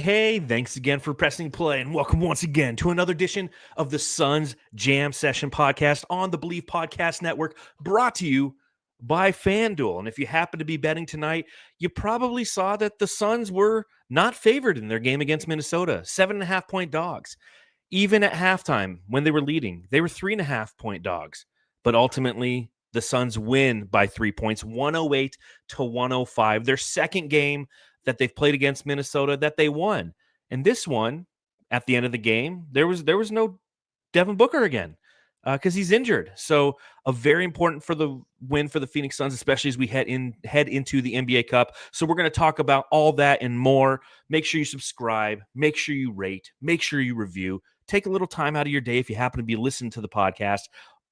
Hey, thanks again for pressing play and welcome once again to another edition of the Suns Jam Session podcast on the BLEAV Podcast Network, brought to you by FanDuel. And if you happen to be betting tonight, you probably saw that the Suns were not favored in their game against Minnesota, 7.5-point dogs. Even at halftime, when they were leading, they were 3.5-point dogs. But ultimately, the Suns win by 3 points, 108-105. Their second game that they've played against Minnesota that they won. And this one, at the end of the game, there was no Devin Booker again because he's injured. So a very important for the win for the Phoenix Suns, especially as we head into the NBA Cup. So we're going to talk about all that and more. Make sure you subscribe. Make sure you rate. Make sure you review. Take a little time out of your day if you happen to be listening to the podcast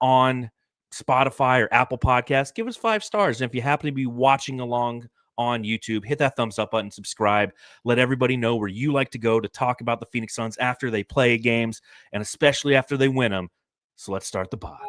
on Spotify or Apple Podcasts. Give us 5 stars. And if you happen to be watching along on YouTube, hit that thumbs up button, subscribe, let everybody know where you like to go to talk about the Phoenix Suns after they play games and especially after they win them. So let's start the pod.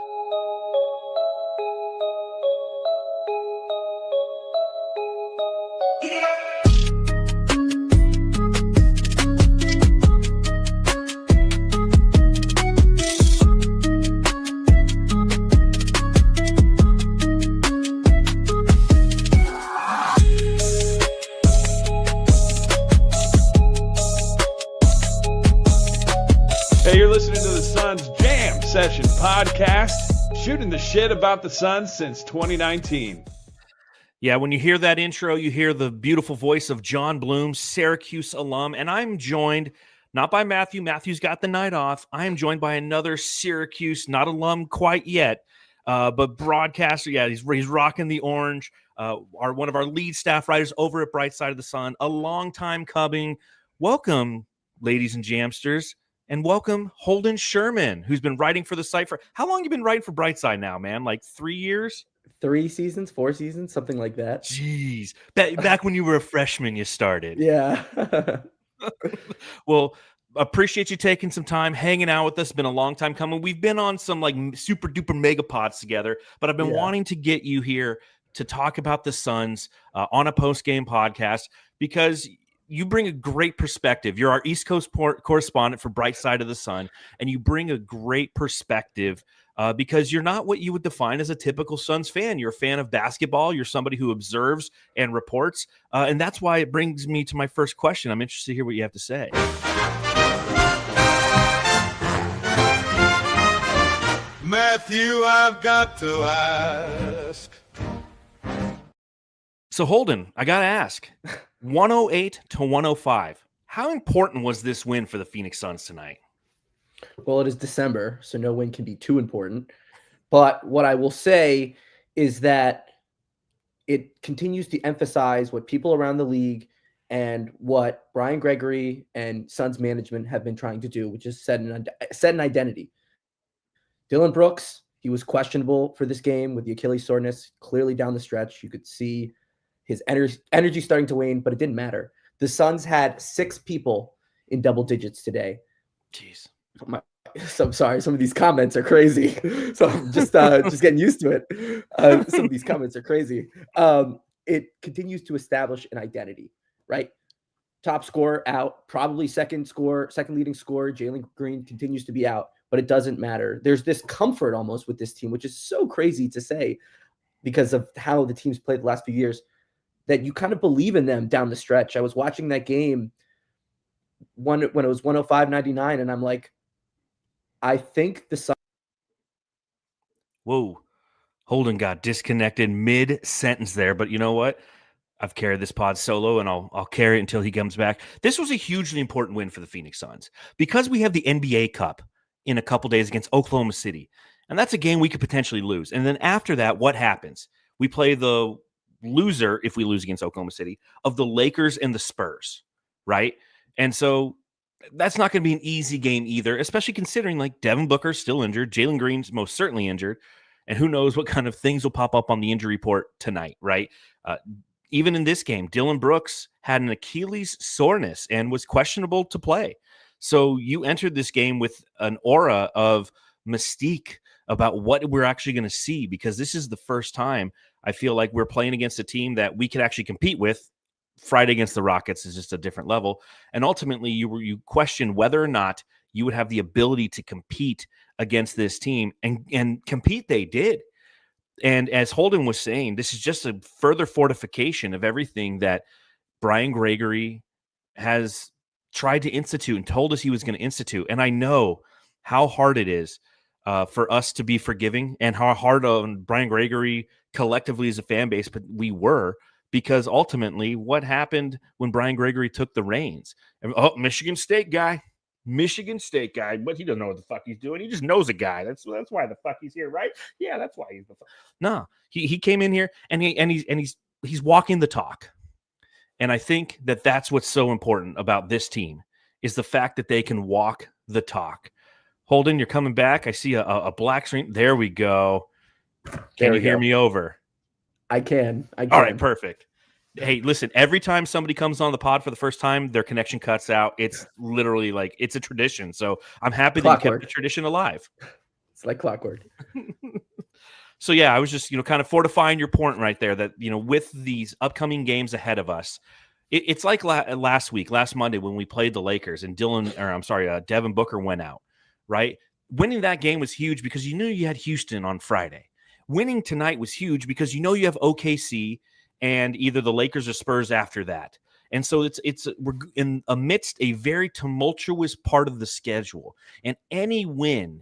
Session podcast, shooting the shit about the Suns since 2019. Yeah, when you hear that intro, you hear the beautiful voice of John Bloom, Syracuse alum, and I'm joined not by Matthew. Matthew's got the night off. I am joined by another Syracuse, not alum quite yet, but broadcaster. Yeah, he's rocking the orange. One of our lead staff writers over at Bright Side of the Sun, a long time coming. Welcome, ladies and jamsters. And welcome Holden Sherman, who's been writing for the site for how long? You been writing for Brightside now, man? Like 3 years? 3 seasons, 4 seasons, something like that. Jeez. Back when you were a freshman, you started. Yeah. Well, appreciate you taking some time, hanging out with us. It's been a long time coming. We've been on some like super duper mega pods together, but I've been wanting to get you here to talk about the Suns on a post-game podcast because you bring a great perspective. You're our East Coast correspondent for Bright Side of the Sun, and you bring a great perspective because you're not what you would define as a typical Suns fan. You're a fan of basketball. You're somebody who observes and reports, and that's why it brings me to my first question. I'm interested to hear what you have to say. Matthew, I've got to ask. So, Holden, I got to ask. 108-105. How important was this win for the Phoenix Suns tonight? Well, it is December, so no win can be too important. But what I will say is that it continues to emphasize what people around the league and what Brian Gregory and Suns management have been trying to do, which is set an identity. Dillon Brooks, he was questionable for this game with the Achilles soreness. Clearly down the stretch, you could see his energy starting to wane, but it didn't matter. The Suns had 6 people in double digits today. Jeez. So I'm sorry. Some of these comments are crazy. So I'm just getting used to it. Some of these comments are crazy. It continues to establish an identity, right? Top scorer out, probably second leading scorer. Jalen Green continues to be out, but it doesn't matter. There's this comfort almost with this team, which is so crazy to say because of how the team's played the last few years, that you kind of believe in them down the stretch. I was watching that game when it was 105-99, and I'm like, I think the Suns. Whoa. Holden got disconnected mid-sentence there, but you know what? I've carried this pod solo, and I'll carry it until he comes back. This was a hugely important win for the Phoenix Suns because we have the NBA Cup in a couple days against Oklahoma City, and that's a game we could potentially lose. And then after that, what happens? We play the loser, if we lose against Oklahoma City, of the Lakers and the Spurs, right? And so that's not going to be an easy game either, especially considering like Devin Booker's still injured, Jalen Green's most certainly injured, and who knows what kind of things will pop up on the injury report tonight, right? Even in this game, Dillon Brooks had an Achilles soreness and was questionable to play. So you entered this game with an aura of mystique about what we're actually going to see, because this is the first time I feel like we're playing against a team that we could actually compete with Friday against the Rockets is just a different level. And ultimately, you question whether or not you would have the ability to compete against this team, and compete they did. And as Holden was saying, this is just a further fortification of everything that Brian Gregory has tried to institute and told us he was going to institute. And I know how hard it is for us to be forgiving, and how hard on Brian Gregory collectively as a fan base, but we were, because ultimately what happened when Brian Gregory took the reins? Oh, Michigan State guy, but he doesn't know what the fuck he's doing. He just knows a guy. That's why the fuck he's here, right? Yeah, that's why he's the fuck. No, he came in here and he's walking the talk. And I think that that's what's so important about this team, is the fact that they can walk the talk. Holden, you're coming back. I see a black screen. There we go. Can you hear me over? I can. All right, perfect. Hey, listen, every time somebody comes on the pod for the first time, their connection cuts out. It's literally like, it's a tradition. So I'm happy that you kept the tradition alive. It's like clockwork. So yeah, I was just, kind of fortifying your point right there that, with these upcoming games ahead of us, it's like last Monday when we played the Lakers and Devin Booker went out, right? Winning that game was huge because you knew you had Houston on Friday. Winning tonight was huge because you have OKC and either the Lakers or Spurs after that. And so we're in amidst a very tumultuous part of the schedule, and any win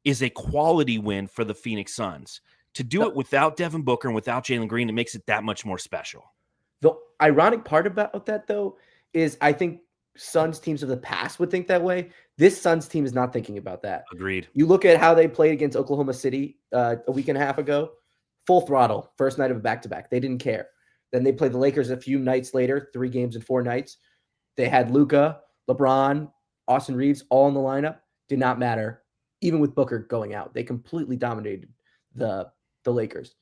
is a quality win for the Phoenix Suns. To do it without Devin Booker and without Jalen Green, it makes it that much more special. The ironic part about that, though, is I think Suns teams of the past would think that way. This Suns team is not thinking about that. Agreed. You look at how they played against Oklahoma City a week and a half ago, full throttle, first night of a back-to-back. They didn't care. Then they played the Lakers a few nights later, 3 games in 4 nights. They had Luka, LeBron, Austin Reeves all in the lineup. Did not matter. Even with Booker going out, they completely dominated the Lakers.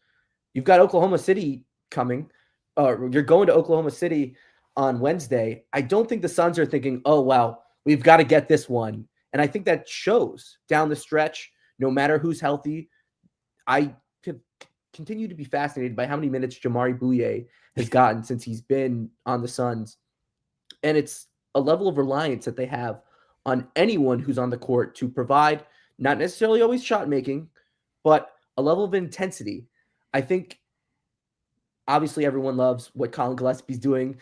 You've got Oklahoma City coming. You're going to Oklahoma City on Wednesday. I don't think the Suns are thinking, oh, wow, we've got to get this one. And I think that shows down the stretch, no matter who's healthy. I continue to be fascinated by how many minutes Jamari Bouye has gotten since he's been on the Suns. And it's a level of reliance that they have on anyone who's on the court to provide, not necessarily always shot making, but a level of intensity. I think obviously everyone loves what Collin Gillespie's doing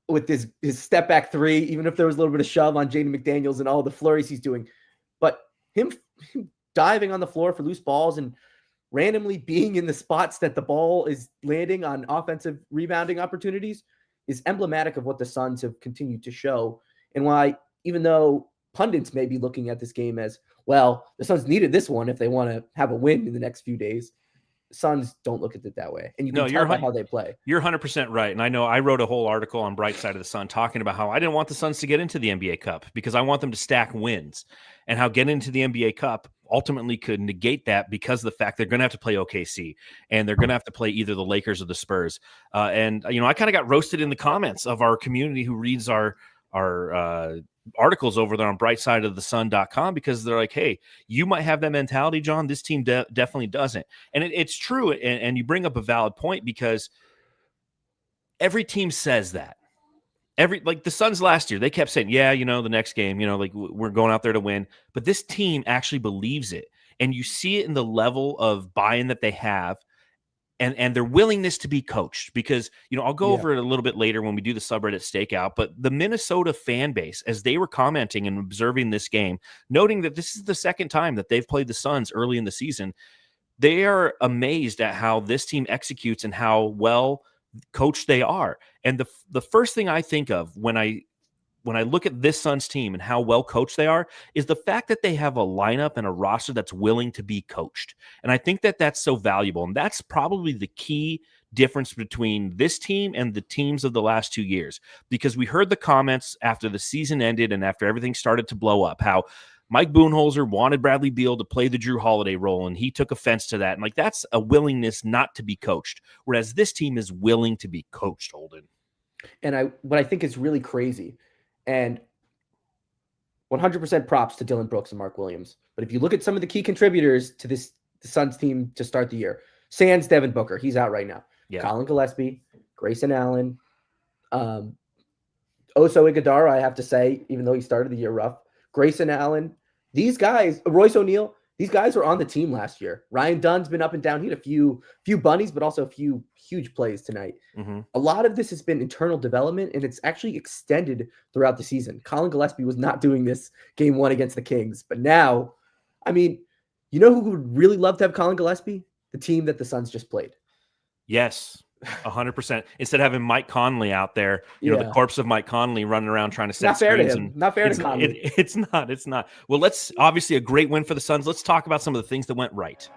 with his step back 3, even if there was a little bit of shove on Jaden McDaniels and all the flurries he's doing. But him diving on the floor for loose balls and randomly being in the spots that the ball is landing on offensive rebounding opportunities is emblematic of what the Suns have continued to show, and why, even though pundits may be looking at this game as, well, the Suns needed this one if they want to have a win in the next few days, the Suns don't look at it that way. And you can tell by how they play. You're 100% right. And I know I wrote a whole article on Bright Side of the Sun talking about how I didn't want the Suns to get into the NBA Cup because I want them to stack wins, and how getting into the NBA Cup ultimately could negate that because of the fact they're going to have to play OKC and they're going to have to play either the Lakers or the Spurs. And I kind of got roasted in the comments of our community who reads our articles over there on brightsideofthesun.com, because they're like, hey, you might have that mentality, John. This team definitely doesn't. And it's true. And you bring up a valid point, because every team says that. Like the Suns last year, they kept saying, yeah, the next game, like we're going out there to win. But this team actually believes it. And you see it in the level of buy-in that they have and their willingness to be coached. Because, I'll go over it a little bit later when we do the subreddit stakeout. But the Minnesota fan base, as they were commenting and observing this game, noting that this is the second time that they've played the Suns early in the season, they are amazed at how this team executes and how well coached they are. And the first thing I think of when I look at this Suns team and how well coached they are is the fact that they have a lineup and a roster that's willing to be coached. And I think that that's so valuable. And that's probably the key difference between this team and the teams of the last 2 years, because we heard the comments after the season ended and after everything started to blow up, how Mike Budenholzer wanted Bradley Beal to play the Drew Holiday role, and he took offense to that. And that's a willingness not to be coached, whereas this team is willing to be coached, Holden. And what I think is really crazy, and 100% props to Dillon Brooks and Mark Williams, but if you look at some of the key contributors to the Suns team to start the year, sans Devin Booker, he's out right now. Yeah. Collin Gillespie, Grayson Allen, Um, Oso Iguodala, I have to say, even though he started the year rough, Grayson Allen, these guys, Royce O'Neal, these guys were on the team last year. Ryan Dunn's been up and down. He had a few bunnies, but also a few huge plays tonight. Mm-hmm. A lot of this has been internal development, and it's actually extended throughout the season. Collin Gillespie was not doing this game 1 against the Kings, but now, I mean, you know who would really love to have Collin Gillespie? The team that the Suns just played. Yes, 100%. Instead of having Mike Conley out there, you know, the corpse of Mike Conley running around trying to set not fair to screens. him. Not fair to Conley. It's not. Well, let's obviously a great win for the Suns. Let's talk about some of the things that went right.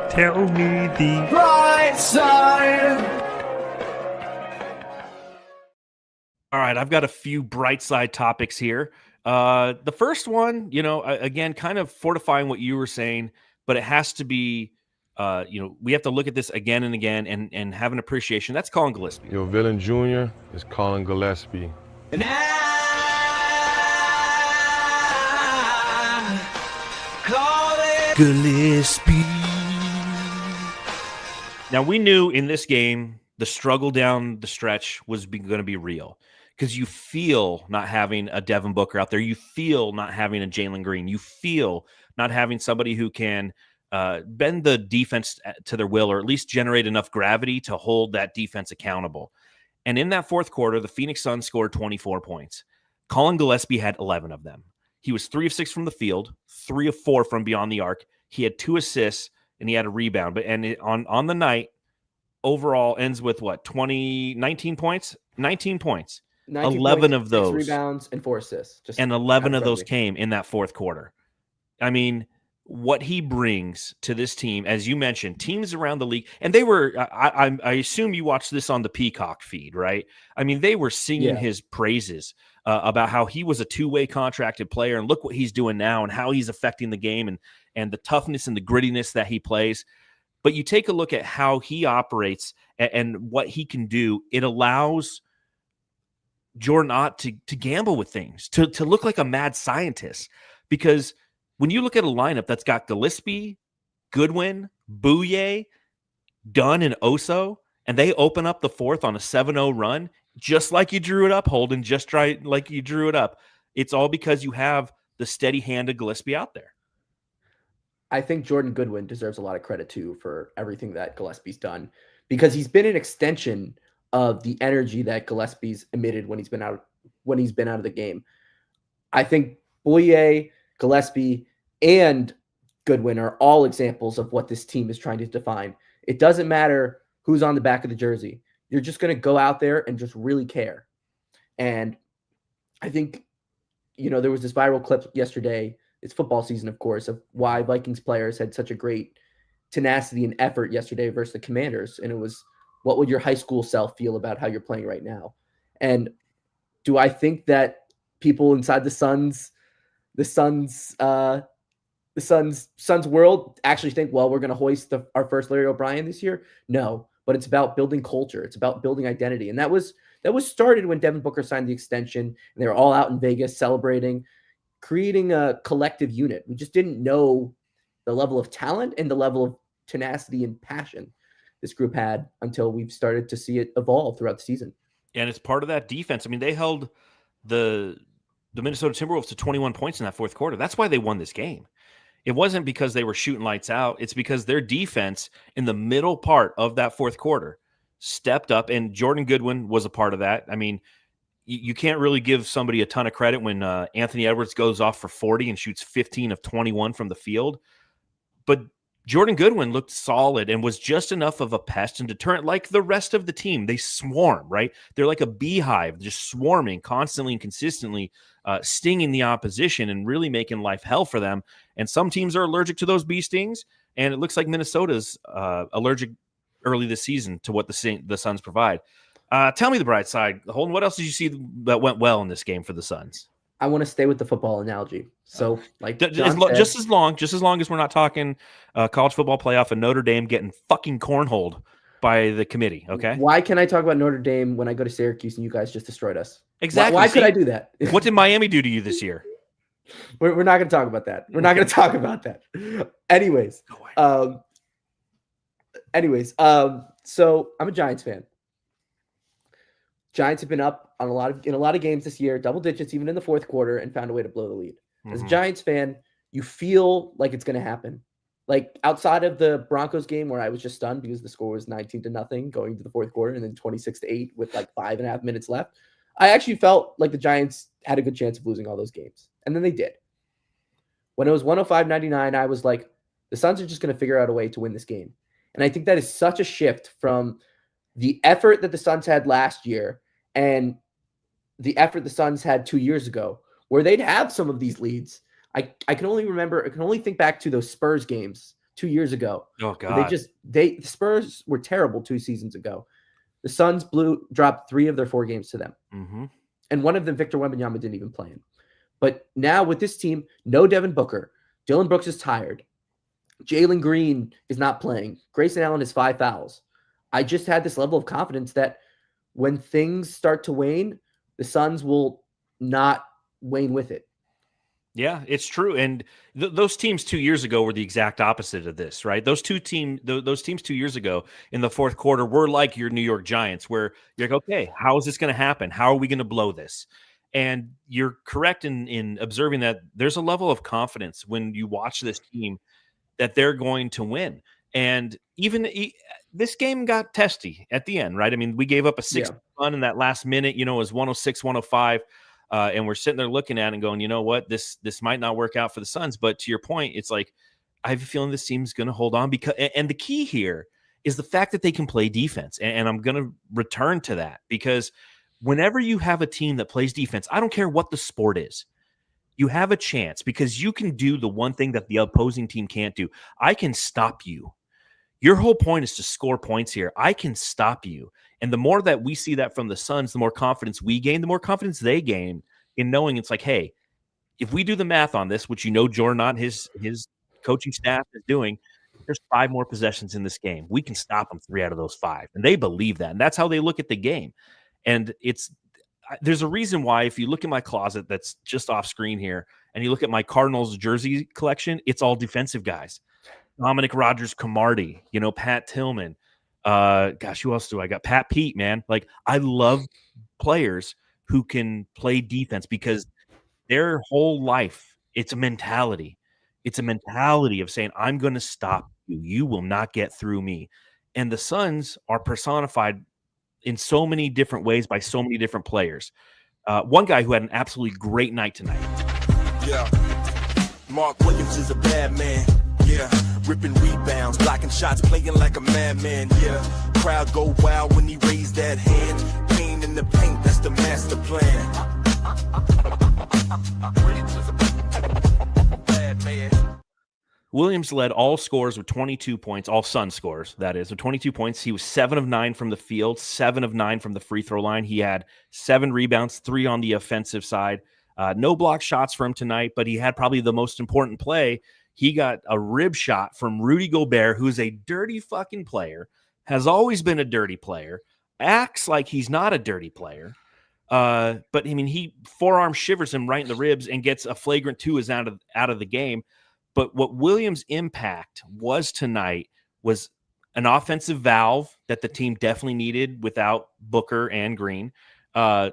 Tell me the bright side. All right, I've got a few bright side topics here. The first one, you know, again, kind of fortifying what you were saying, but it has to be, you know, we have to look at this again and again and have an appreciation. That's Collin Gillespie. Your villain junior is Collin Gillespie. And I call it Gillespie. Now, we knew in this game, the struggle down the stretch was going to be real because you feel not having a Devin Booker out there. You feel not having a Jalen Green. You feel not having somebody who can bend the defense to their will or at least generate enough gravity to hold that defense accountable. And in that fourth quarter, the Phoenix Suns scored 24 points. Collin Gillespie had 11 of them. He was 3 of 6 from the field, 3 of 4 from beyond the arc. He had 2 assists, and he had a rebound. But on the night, overall ends with what? 19 points? 19 points. 11 of those. 6 rebounds and 4 assists. And 11 of those came in that fourth quarter. I mean, what he brings to this team, as you mentioned, teams around the league, and they were, I assume you watched this on the Peacock feed, right? I mean, they were singing his praises about how he was a two-way contracted player, and look what he's doing now and how he's affecting the game and the toughness and the grittiness that he plays. But you take a look at how he operates and what he can do, it allows Jordan Ott to gamble with things, to look like a mad scientist. Because when you look at a lineup that's got Gillespie, Goodwin, Bouye, Dunn, and Oso, and they open up the fourth on a 7-0 run, just like you drew it up, Holden, just like you drew it up, it's all because you have the steady hand of Gillespie out there. I think Jordan Goodwin deserves a lot of credit, too, for everything that Gillespie's done, because he's been an extension of the energy that Gillespie's emitted when he's been out of the game. I think Bouye, Gillespie, and Goodwin are all examples of what this team is trying to define. It doesn't matter who's on the back of the jersey. You're just going to go out there and just really care. And I think, you know, there was this viral clip yesterday. It's football season, of course, of why Vikings players had such a great tenacity and effort yesterday versus the Commanders. And it was, what would your high school self feel about how you're playing right now? And do I think that people inside the Suns world actually think, well, we're going to hoist our first Larry O'Brien this year? No, but it's about building culture. It's about building identity. And that was started when Devin Booker signed the extension and they were all out in Vegas celebrating, creating a collective unit. We just didn't know the level of talent and the level of tenacity and passion this group had until we've started to see it evolve throughout the season. And it's part of that defense. I mean, they held the Minnesota Timberwolves to 21 points in that fourth quarter. That's why they won this game. It wasn't because they were shooting lights out. It's because their defense in the middle part of that fourth quarter stepped up, and Jordan Goodwin was a part of that. I mean, you can't really give somebody a ton of credit when Anthony Edwards goes off for 40 and shoots 15 of 21 from the field. But Jordan Goodwin looked solid and was just enough of a pest and deterrent like the rest of the team. They swarm, right? They're like a beehive, just swarming constantly and consistently, stinging the opposition and really making life hell for them. And some teams are allergic to those bee stings, and it looks like Minnesota's allergic early this season to what the Suns provide. Tell me the bright side, Holden. What else did you see that went well in this game for the Suns? I want to stay with the football analogy. So, like, just as long as we're not talking college football playoff and Notre Dame getting fucking cornholed by the committee. Okay. Why can I talk about Notre Dame when I go to Syracuse and you guys just destroyed us? Exactly. Why could I do that? What did Miami do to you this year? We're not going to talk about that. We're not going to talk about that. Anyways, So I'm a Giants fan. Giants have been up on in a lot of games this year, double digits, even in the fourth quarter, and found a way to blow the lead. As a Giants fan, you feel like it's going to happen. Like outside of the Broncos game where I was just stunned because the score was 19-0 going to the fourth quarter and then 26-8 with like 5.5 minutes left. I actually felt like the Giants had a good chance of losing all those games. And then they did. When it was 105-99, I was like, the Suns are just going to figure out a way to win this game. And I think that is such a shift from the effort that the Suns had last year and the effort the Suns had 2 years ago, where they'd have some of these leads. I can only think back to those Spurs games 2 years ago. Oh God. The Spurs were terrible 2 seasons ago. The Suns dropped 3 of their 4 games to them. Mm-hmm. And one of them, Victor Wembanyama, didn't even play in. But now with this team, no Devin Booker. Dillon Brooks is tired. Jalen Green is not playing. Grayson Allen has 5 fouls. I just had this level of confidence that when things start to wane, the Suns will not wane with it. Yeah, it's true. And those teams 2 years ago were the exact opposite of this, right? Those teams 2 years ago in the fourth quarter were like your New York Giants, where you're like, okay, how is this going to happen? How are we going to blow this? And you're correct in observing that there's a level of confidence when you watch this team that they're going to win. And even this game got testy at the end, right? I mean, we gave up a 6 run in that last minute, it was 106, 105. And we're sitting there looking at it and going, you know what, this might not work out for the Suns. But to your point, it's like, I have a feeling this team's going to hold on and the key here is the fact that they can play defense. And I'm going to return to that because whenever you have a team that plays defense, I don't care what the sport is, you have a chance because you can do the one thing that the opposing team can't do. I can stop you. Your whole point is to score points here. I can stop you. And the more that we see that from the Suns, the more confidence we gain, the more confidence they gain in knowing it's like, hey, if we do the math on this, which Jordan and his coaching staff is doing, there's 5 more possessions in this game. We can stop them 3 out of those 5. And they believe that. And that's how they look at the game. And there's a reason why if you look at my closet that's just off screen here and you look at my Cardinals jersey collection, it's all defensive guys. Dominic Rodgers-Cromartie, Pat Tillman. Who else do I got? Pat Pete, man. Like, I love players who can play defense because their whole life, it's a mentality. It's a mentality of saying, I'm going to stop you. You will not get through me. And the Suns are personified in so many different ways by so many different players. One guy who had an absolutely great night tonight. Yeah. Mark Williams is a bad man. Yeah. Ripping rebounds, blocking shots, playing like a madman, yeah. Crowd go wild when he raised that hand. Pain in the paint, that's the master plan. Williams led all scores with 22 points, all Sun scores, that is, with 22 points. He was 7 of 9 from the field, 7 of 9 from the free throw line. He had 7 rebounds, 3 on the offensive side. No block shots for him tonight, but he had probably the most important play. He got a rib shot from Rudy Gobert, who's a dirty fucking player, has always been a dirty player, acts like he's not a dirty player. But I mean, he forearm shivers him right in the ribs and gets a flagrant 2 is out of the game. But what Williams' impact was tonight was an offensive valve that the team definitely needed without Booker and Green,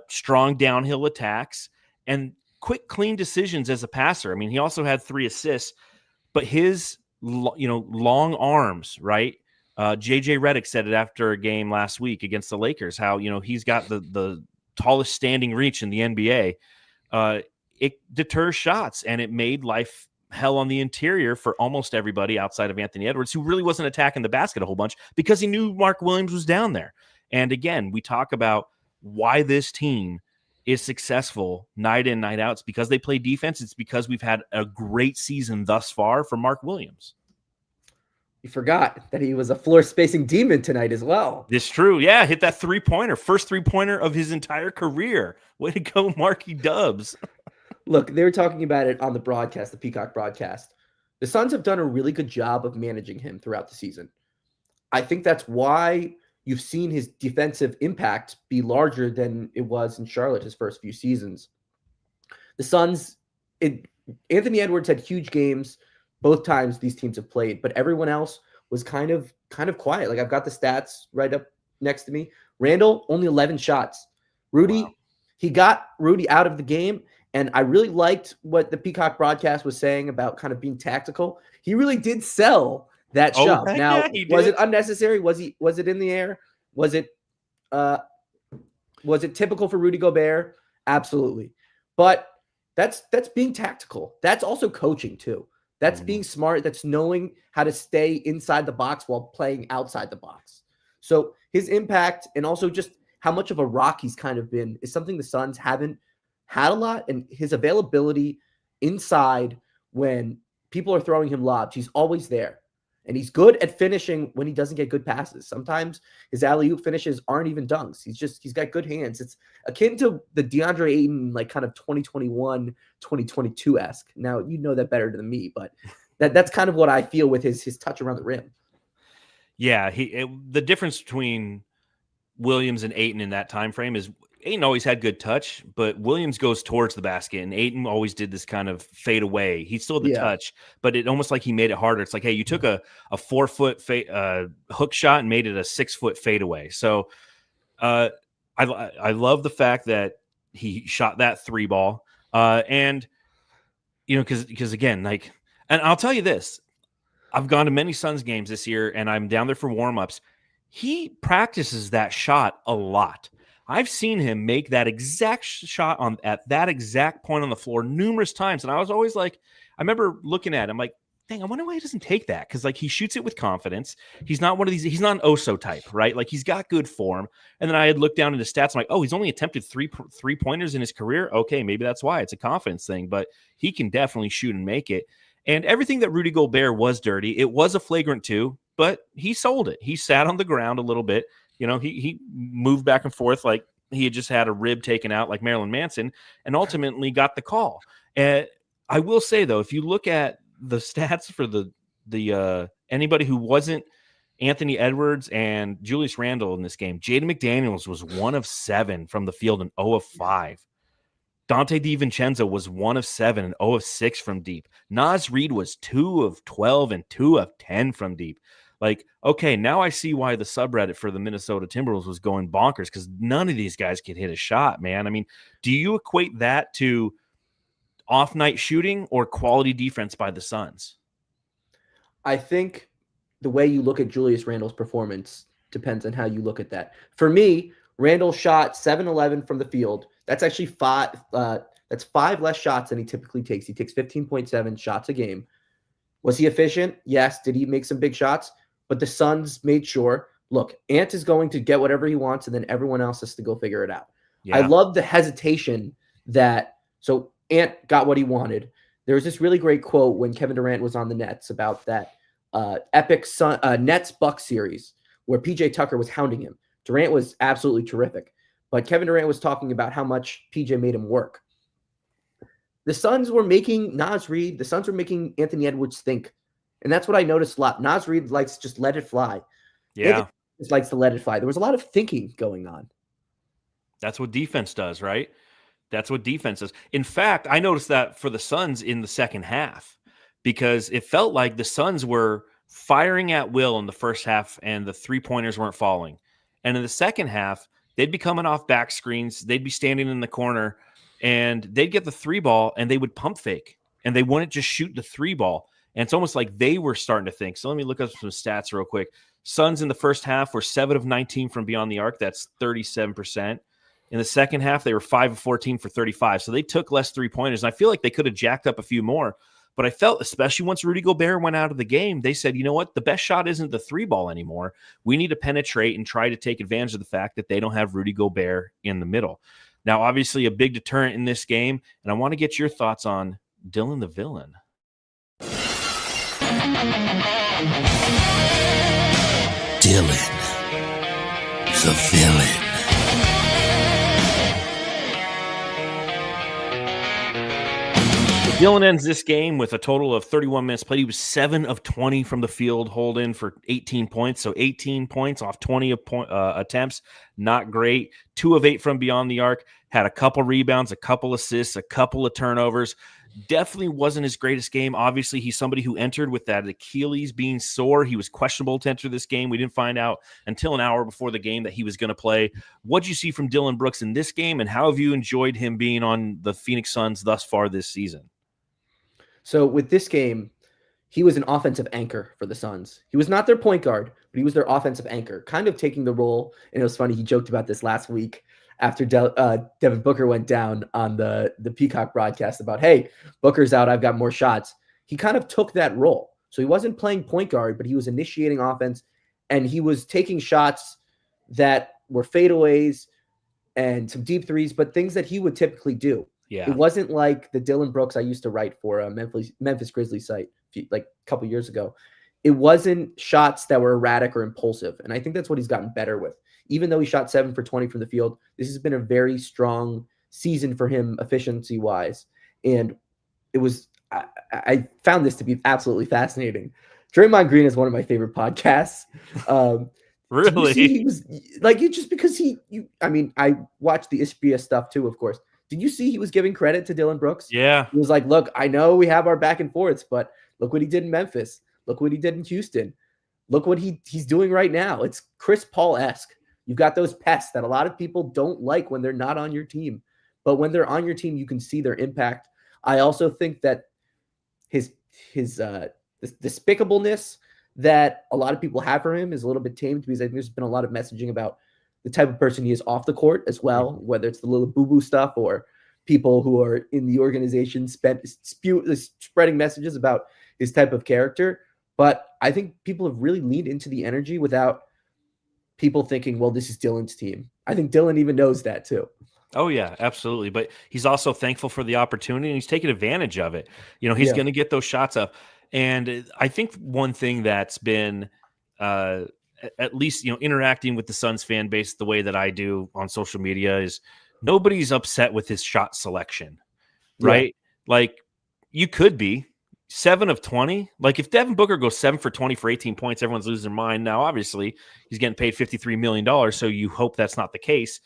strong downhill attacks, and quick, clean decisions as a passer. I mean, he also had 3 assists. But his, long arms, right? JJ Redick said it after a game last week against the Lakers, how, he's got the tallest standing reach in the NBA. It deters shots, and it made life hell on the interior for almost everybody outside of Anthony Edwards, who really wasn't attacking the basket a whole bunch because he knew Mark Williams was down there. And again, we talk about why this team is successful night in, night out. It's because they play defense. It's because we've had a great season thus far for Mark Williams. You forgot that he was a floor spacing demon tonight as well. It's true. Yeah, hit that 3-pointer. First 3-pointer of his entire career. Way to go, Marky Dubs. Look, they were talking about it on the broadcast, the Peacock broadcast. The Suns have done a really good job of managing him throughout the season. I think that's why you've seen his defensive impact be larger than it was in Charlotte his first few seasons. The Suns, Anthony Edwards had huge games both times these teams have played, but everyone else was kind of quiet. Like I've got the stats right up next to me. Randall only 11 shots. Rudy, he got Rudy out of the game, and I really liked what the Peacock broadcast was saying about kind of being tactical. He really did sell that shot. Now, was it unnecessary? Was it in the air? Was it typical for Rudy Gobert? Absolutely. But that's being tactical. That's also coaching too. That's being smart. That's knowing how to stay inside the box while playing outside the box. So his impact and also just how much of a rock he's kind of been is something the Suns haven't had a lot. And his availability inside when people are throwing him lobs, he's always there. And he's good at finishing when he doesn't get good passes. Sometimes his alley-oop finishes aren't even dunks. He's got good hands. It's akin to the DeAndre Ayton, like kind of 2021, 2022-esque. Now, you know that better than me, but that's kind of what I feel with his touch around the rim. Yeah, the difference between Williams and Ayton in that time frame is Ayton always had good touch, but Williams goes towards the basket, and Ayton always did this kind of fade away. He still had the touch, but it almost like he made it harder. It's like, hey, you took a 4-foot hook shot and made it a 6-foot fadeaway. So I love the fact that he shot that 3 ball. And, you know, because again, like, and I'll tell you this, I've gone to many Suns games this year, and I'm down there for warmups. He practices that shot a lot. I've seen him make that exact shot at that exact point on the floor numerous times. And I was always like, I remember looking at him like, dang, I wonder why he doesn't take that. Cause like he shoots it with confidence. He's not one of these, he's not an Oso type, right? Like he's got good form. And then I had looked down into stats. I'm like, oh, he's only attempted three pointers in his career. Okay. Maybe that's why it's a confidence thing, but he can definitely shoot and make it. And everything that Rudy Gobert was dirty. It was a flagrant 2, but he sold it. He sat on the ground a little bit. You know, he moved back and forth like he had just had a rib taken out like Marilyn Manson and ultimately got the call. And I will say, though, if you look at the stats for the anybody who wasn't Anthony Edwards and Julius Randle in this game, Jaden McDaniels was 1 of 7 from the field and 0 of 5. Dante DiVincenzo was 1 of 7 and 0 of 6 from deep. Naz Reid was 2 of 12 and 2 of 10 from deep. Like, okay, now I see why the subreddit for the Minnesota Timberwolves was going bonkers because none of these guys could hit a shot, man. I mean, do you equate that to off-night shooting or quality defense by the Suns? I think the way you look at Julius Randle's performance depends on how you look at that. For me, Randle shot 7-11 from the field. That's actually 5 less shots than he typically takes. He takes 15.7 shots a game. Was he efficient? Yes. Did he make some big shots? But the Suns made sure, look, Ant is going to get whatever he wants, and then everyone else has to go figure it out. Yeah. I love the hesitation so Ant got what he wanted. There was this really great quote when Kevin Durant was on the Nets about that epic Nets-Bucks series where PJ Tucker was hounding him. Durant was absolutely terrific, but Kevin Durant was talking about how much PJ made him work. The Suns were making Naz Reid, the Suns were making Anthony Edwards think. And that's what I noticed a lot. Naz Reid likes to just let it fly. Yeah. He likes to let it fly. There was a lot of thinking going on. That's what defense does, right? That's what defense does. In fact, I noticed that for the Suns in the second half because it felt like the Suns were firing at will in the first half and the 3-pointers weren't falling. And in the second half, they'd be coming off back screens. They'd be standing in the corner and they'd get the 3-ball and they would pump fake and they wouldn't just shoot the 3-ball. And it's almost like they were starting to think. So let me look up some stats real quick. Suns in the first half were 7 of 19 from beyond the arc. That's 37%. In the second half, they were 5 of 14 for 35. So they took less 3-pointers. And I feel like they could have jacked up a few more. But I felt, especially once Rudy Gobert went out of the game, they said, you know what? The best shot isn't the 3-ball anymore. We need to penetrate and try to take advantage of the fact that they don't have Rudy Gobert in the middle. Now, obviously, a big deterrent in this game. And I want to get your thoughts on Dillon the Villain. Dillon, the Villain. Dillon ends this game with a total of 31 minutes played. He was 7 of 20 from the field, Holden, for 18 points. So 18 points off 20 attempts. Not great. 2 of 8 from beyond the arc. Had a couple rebounds, a couple assists, a couple of turnovers. Definitely wasn't his greatest game. Obviously, he's somebody who entered with that Achilles being sore. He was questionable to enter this game. We didn't find out until an hour before the game that he was going to play. What'd you see from Dillon Brooks in this game, and how have you enjoyed him being on the Phoenix Suns thus far this season? So with this game, he was an offensive anchor for the Suns. He was not their point guard, but he was their offensive anchor, kind of taking the role. And it was funny, he joked about this last week after Devin Booker went down on the Peacock broadcast about, hey, Booker's out, I've got more shots. He kind of took that role. So he wasn't playing point guard, but he was initiating offense, and he was taking shots that were fadeaways and some deep threes, but things that he would typically do. Yeah. It wasn't like the Dillon Brooks I used to write for a Memphis Grizzlies site like a couple years ago. It wasn't shots that were erratic or impulsive, and I think that's what he's gotten better with. Even though he shot 7 for 20 from the field, this has been a very strong season for him efficiency-wise. And it was I found this to be absolutely fascinating. Draymond Green is one of my favorite podcasts. Really? He was like, just because I watched the Ishbia stuff too, of course. Did you see he was giving credit to Dillon Brooks? Yeah. He was like, look, I know we have our back and forths, but look what he did in Memphis. Look what he did in Houston. Look what he's doing right now. It's Chris Paul-esque. You've got those pests that a lot of people don't like when they're not on your team. But when they're on your team, you can see their impact. I also think that his despicableness that a lot of people have for him is a little bit tamed, because I think there's been a lot of messaging about the type of person he is off the court as well, whether it's the little boo-boo stuff or people who are in the organization spreading messages about his type of character. But I think people have really leaned into the energy without people thinking, well, this is Dillon's team. I think Dillon even knows that too. Oh, yeah, absolutely. But he's also thankful for the opportunity, and he's taking advantage of it. He's going to get those shots up. And I think one thing that's been at least, interacting with the Suns fan base the way that I do on social media is nobody's upset with his shot selection, right? Yeah. Like, you could be 7 of 20. Like, if Devin Booker goes 7 for 20 for 18 points, everyone's losing their mind. Now, obviously, he's getting paid $53 million, so you hope that's not the case.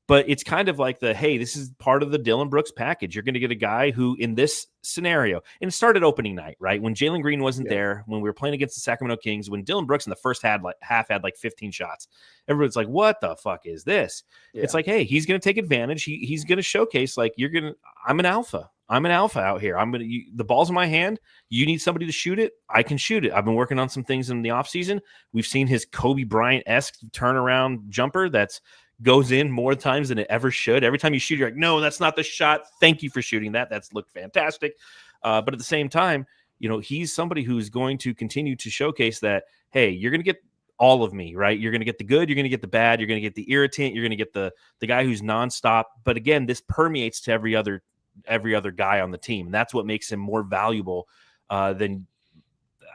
But it's kind of like hey, this is part of the Dillon Brooks package. You're going to get a guy who, in this scenario, and it started opening night, right? When Jalen Green wasn't there, when we were playing against the Sacramento Kings, when Dillon Brooks in the first half had 15 shots, everyone's like, what the fuck is this? Yeah. It's like, hey, he's going to take advantage. He's going to showcase, I'm an alpha. I'm an alpha out here. The ball's in my hand. You need somebody to shoot it. I can shoot it. I've been working on some things in the offseason. We've seen his Kobe Bryant-esque turnaround jumper that's goes in more times than it ever should. Every time you shoot, you're like, no, that's not the shot. Thank you for shooting that. That's looked fantastic. But at the same time, he's somebody who's going to continue to showcase that, hey, you're going to get all of me, right? You're going to get the good, you're going to get the bad, you're going to get the irritant, you're going to get the guy who's nonstop. But again, this permeates to every other guy on the team. And that's what makes him more valuable than.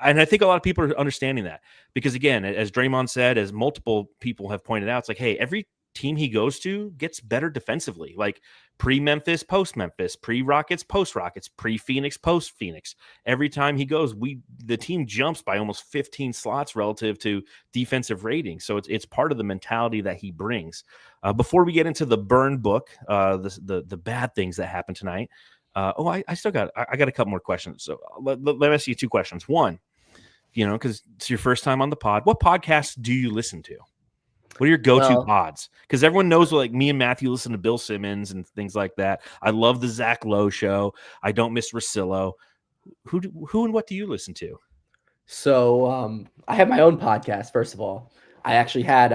And I think a lot of people are understanding that, because again, as Draymond said, as multiple people have pointed out, it's like, hey, every team he goes to gets better defensively, like pre-Memphis, post-Memphis, pre-Rockets, post-Rockets, pre-Phoenix, post-Phoenix. Every time he goes, the team jumps by almost 15 slots relative to defensive rating. So it's part of the mentality that he brings. Before we get into the burn book, the bad things that happened tonight. I got a couple more questions. So let me ask you 2 questions. One, because it's your first time on the pod, what podcasts do you listen to? What are your go-to pods? Because everyone knows, like, me and Matthew listen to Bill Simmons and things like that. I love the Zach Lowe show. I don't miss Russillo. Who and what do you listen to? So I have my own podcast, first of all. I actually had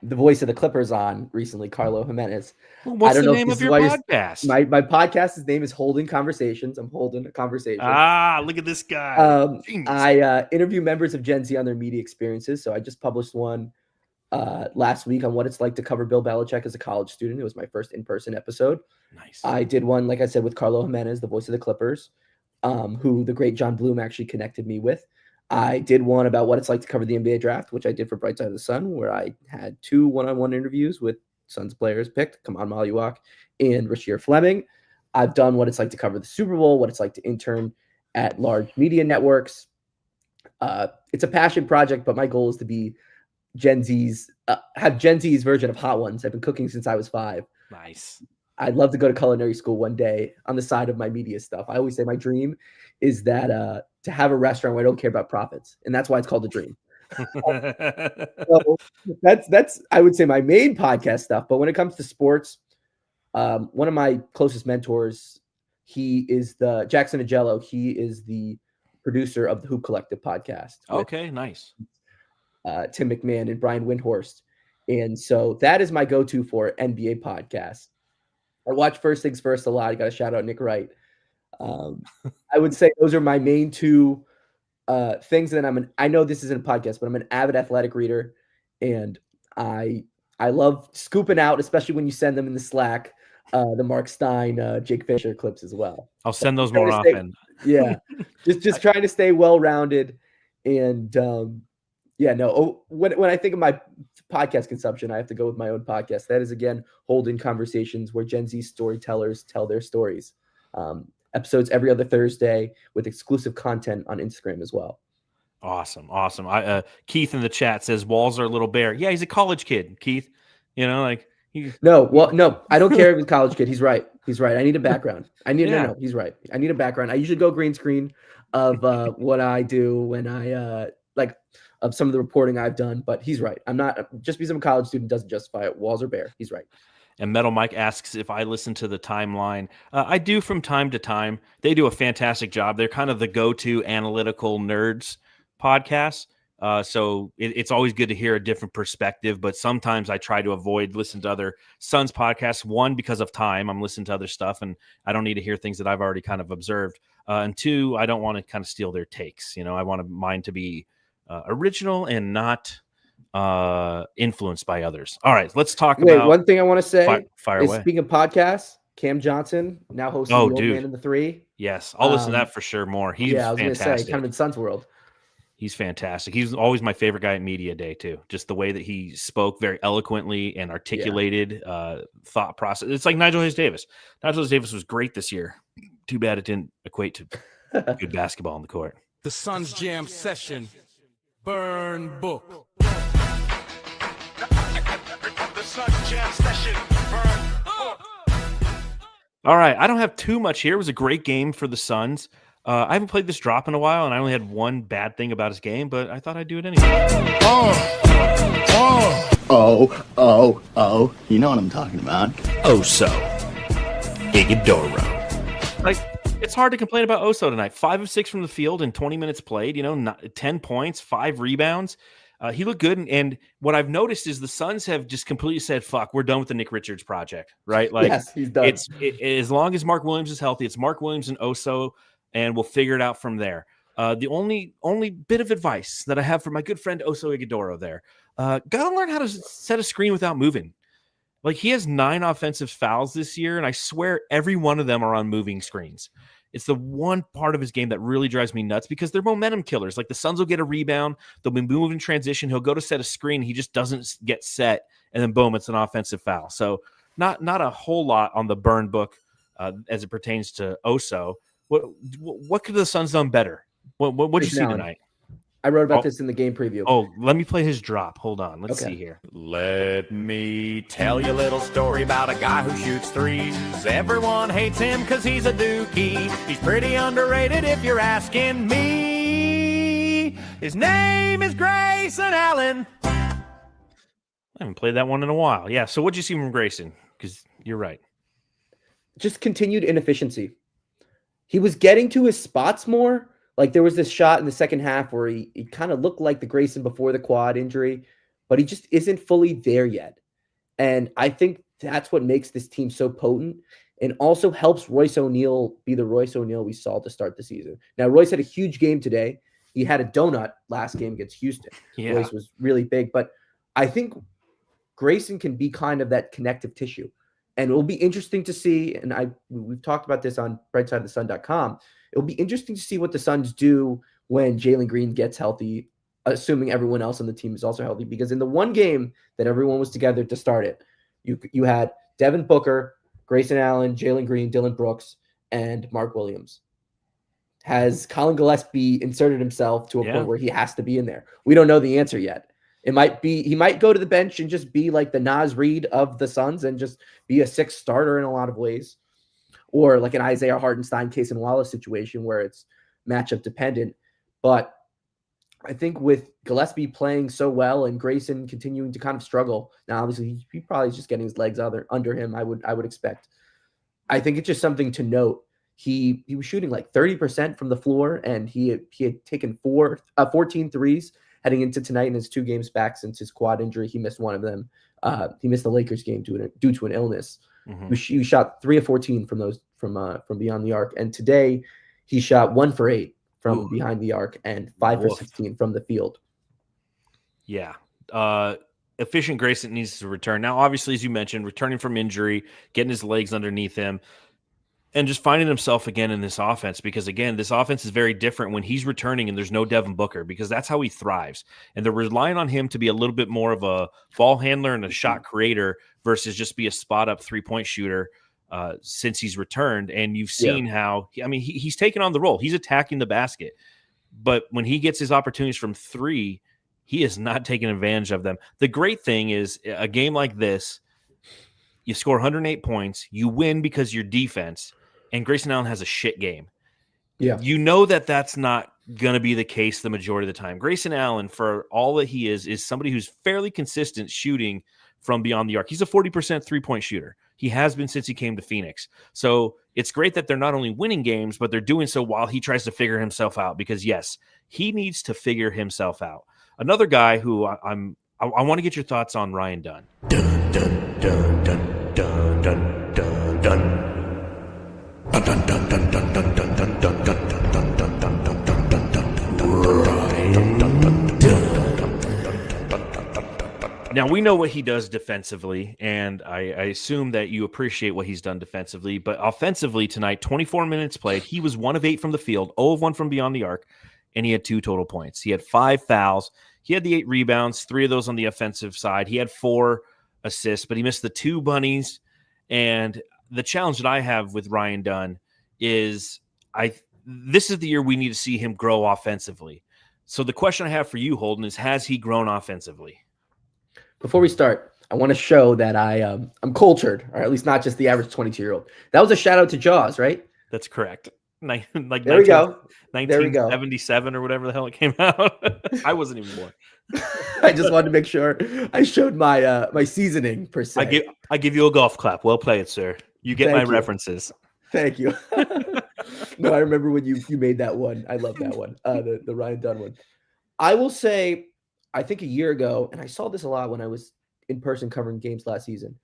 the voice of the Clippers on recently, Carlo Jimenez. Well, what's the name of your podcast? My podcast's name is Holden Conversations. I'm holding a conversation. Look at this guy. I interview members of Gen Z on their media experiences. So I just published one last week on what it's like to cover Bill Belichick as a college student. It was my first in-person episode. Nice. I did one, like I said, with Carlo Jimenez, the voice of the Clippers, who the great John Bloom actually connected me with. I did one about what it's like to cover the NBA draft, which I did for Bright Side of the Sun, where I had 2 one-on-one interviews with Suns players picked, Kaman Maluak and Rasheer Fleming. I've done what it's like to cover the Super Bowl, what it's like to intern at large media networks. It's a passion project, but my goal is to be have Gen Z's version of Hot Ones. I've been cooking since I was 5. Nice. I'd love to go to culinary school one day on the side of my media stuff. I always say my dream is that to have a restaurant where I don't care about profits, and that's why it's called a dream. So that's I would say my main podcast stuff. But when it comes to sports, one of my closest mentors, he is the Jackson Agello. He is the producer of the Hoop Collective podcast. Okay, nice. Tim McMahon and Brian Windhorst. And so that is my go-to for NBA podcasts. I watch First Things First a lot. I got to shout out Nick Wright. I would say those are my main two things. And I know this isn't a podcast, but I'm an avid athletic reader, and I love scooping out, especially when you send them in the Slack, the Mark Stein, Jake Fisher clips as well. I'll send those more often. Yeah, just trying to stay well-rounded, and when I think of my podcast consumption, I have to go with my own podcast. That is, again, Holden Conversations, where Gen Z storytellers tell their stories. Episodes every other Thursday with exclusive content on Instagram as well. Awesome. Keith in the chat says Walls are a little bare. Yeah, he's a college kid, Keith. No, I don't care if he's a college kid. He's right. I need a background. No, he's right. I need a background. I usually go green screen of what I do when I of some of the reporting I've done, but he's right. I'm not, just because I'm a college student doesn't justify it. Walls are bare. He's right. And Metal Mike asks if I listen to the Timeline. I do from time to time. They do a fantastic job. They're kind of the go-to analytical nerds podcast. So it's always good to hear a different perspective, but sometimes I try to avoid listening to other Suns podcasts. One, because of time, I'm listening to other stuff and I don't need to hear things that I've already kind of observed. And two, I don't want to kind of steal their takes. I want mine to be original and not influenced by others. All right, let's talk about one thing I want to say. Fire away. Speaking of podcasts, Cam Johnson now hosting the Old Man in the Three. Yes, I'll listen to that for sure more. He's I was fantastic. Gonna say, kind of in Suns world. He's fantastic. He's always my favorite guy at Media Day too. Just the way that he spoke very eloquently and articulated thought process. It's like Nigel Hayes-Davis. Nigel Hayes-Davis was great this year. Too bad it didn't equate to good basketball on the court. The Suns Jam Session. Burn book. The Suns Jam Session. Burn book. All right, I don't have too much here. It was a great game for the Suns. I haven't played this drop in a while, and I only had one bad thing about his game, but I thought I'd do it anyway. You know what I'm talking about. Oso. Igudoro. It's hard to complain about Oso tonight. 5 of 6 from the field in 20 minutes played, 10 points, 5 rebounds. He looked good, and what I've noticed is the Suns have just completely said, fuck, we're done with the Nick Richards project, right? Yes, he's done. As long as Mark Williams is healthy, it's Mark Williams and Oso, and we'll figure it out from there. The only bit of advice that I have for my good friend Oso Igudoro there, gotta learn how to set a screen without moving. He has 9 offensive fouls this year, and I swear every one of them are on moving screens. It's the one part of his game that really drives me nuts because they're momentum killers. The Suns will get a rebound, they'll be moving in transition, he'll go to set a screen, he just doesn't get set, and then boom, it's an offensive foul. So not a whole lot on the burn book as it pertains to Oso. What could the Suns done better? What did you see tonight? I wrote about this in the game preview. Oh, let me play his drop. Hold on. Let's see here. Let me tell you a little story about a guy who shoots threes. Everyone hates him because he's a dookie. He's pretty underrated if you're asking me. His name is Grayson Allen. I haven't played that one in a while. Yeah, so what'd you see from Grayson? Because you're right. Just continued inefficiency. He was getting to his spots more. There was this shot in the second half where he kind of looked like the Grayson before the quad injury, but he just isn't fully there yet. And I think that's what makes this team so potent and also helps Royce O'Neal be the Royce O'Neal we saw to start the season. Now, Royce had a huge game today. He had a donut last game against Houston. Yeah. Royce was really big, but I think Grayson can be kind of that connective tissue. And it will be interesting to see, and we've talked about this on brightsideofthesun.com. It'll be interesting to see what the Suns do when Jalen Green gets healthy, assuming everyone else on the team is also healthy. Because in the one game that everyone was together to start it, you had Devin Booker, Grayson Allen, Jalen Green, Dillon Brooks, and Mark Williams. Has Collin Gillespie inserted himself to a point where he has to be in there? We don't know the answer yet. He might go to the bench and just be like the Naz Reid of the Suns and just be a sixth starter in a lot of ways. Or like an Isaiah Hartenstein, Cason Wallace situation where it's matchup dependent. But I think with Gillespie playing so well and Grayson continuing to kind of struggle, now obviously he probably is just getting his legs under him, I would expect. I think it's just something to note. He was shooting like 30% from the floor, and he had taken 14 threes heading into tonight in his 2 games back since his quad injury. He missed one of them. He missed the Lakers game due to an illness. Mm-hmm. He shot 3 of 14 from beyond the arc, and today he shot 1 for 8 from behind the arc and 5 for 16 from the field. Yeah. Efficient Grayson needs to return. Now, obviously, as you mentioned, returning from injury, getting his legs underneath him, and just finding himself again in this offense, because, again, this offense is very different when he's returning and there's no Devin Booker, because that's how he thrives. And they're relying on him to be a little bit more of a ball handler and a shot creator versus just be a spot-up three-point shooter since he's returned. And you've seen how – he's taken on the role. He's attacking the basket. But when he gets his opportunities from three, he is not taking advantage of them. The great thing is a game like this, you score 108 points, you win because your defense – and Grayson Allen has a shit game. Yeah. You know that's not going to be the case the majority of the time. Grayson Allen, for all that he is somebody who's fairly consistent shooting from beyond the arc. He's a 40% three-point shooter. He has been since he came to Phoenix. So it's great that they're not only winning games, but they're doing so while he tries to figure himself out, because, yes, he needs to figure himself out. Another guy who I want to get your thoughts on, Ryan Dunn. Dun, dun, dun, dun, dun, dun, dun, dun. Now, we know what he does defensively, and I assume that you appreciate what he's done defensively. But offensively tonight, 24 minutes played, he was 1 of 8 from the field, 0 of 1 from beyond the arc, and he had 2 total points. He had 5 fouls. He had the 8 rebounds, 3 of those on the offensive side. He had 4 assists, but he missed the 2 bunnies. And the challenge that I have with Ryan Dunn is this is the year we need to see him grow offensively. So the question I have for you, Holden, is has he grown offensively? Before we start, I want to show that I'm cultured, or at least not just the average 22-year-old. That was a shout out to Jaws, right? That's correct. Like there we go. 1977 or whatever the hell it came out. I wasn't even born. I just wanted to make sure I showed my my seasoning per se. I give you a golf clap. Well played, sir. You get my references. Thank you. No, I remember when you made that one. I love that one. The Ryan Dunn one. I will say, I think a year ago, and I saw this a lot when I was in person covering games last season,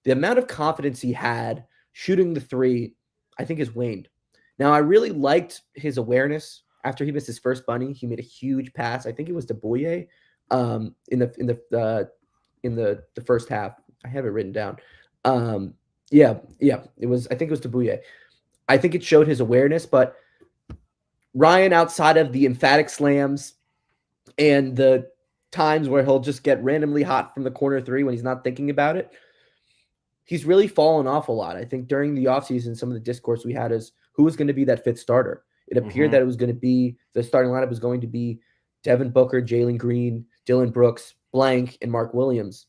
the amount of confidence he had shooting the three, I think, has waned. Now, I really liked his awareness after he missed his first bunny. He made a huge pass. I think it was to Boye in the first half. I have it written down. It was. I think it was to Boye. I think it showed his awareness, but Ryan, outside of the emphatic slams and the times where he'll just get randomly hot from the corner three when he's not thinking about it, he's really fallen off a lot. I think during the offseason, some of the discourse we had is who was going to be that fifth starter. It appeared that it was going to be the starting lineup was going to be Devin Booker, Jalen Green, Dillon Brooks, Blank, and Mark Williams.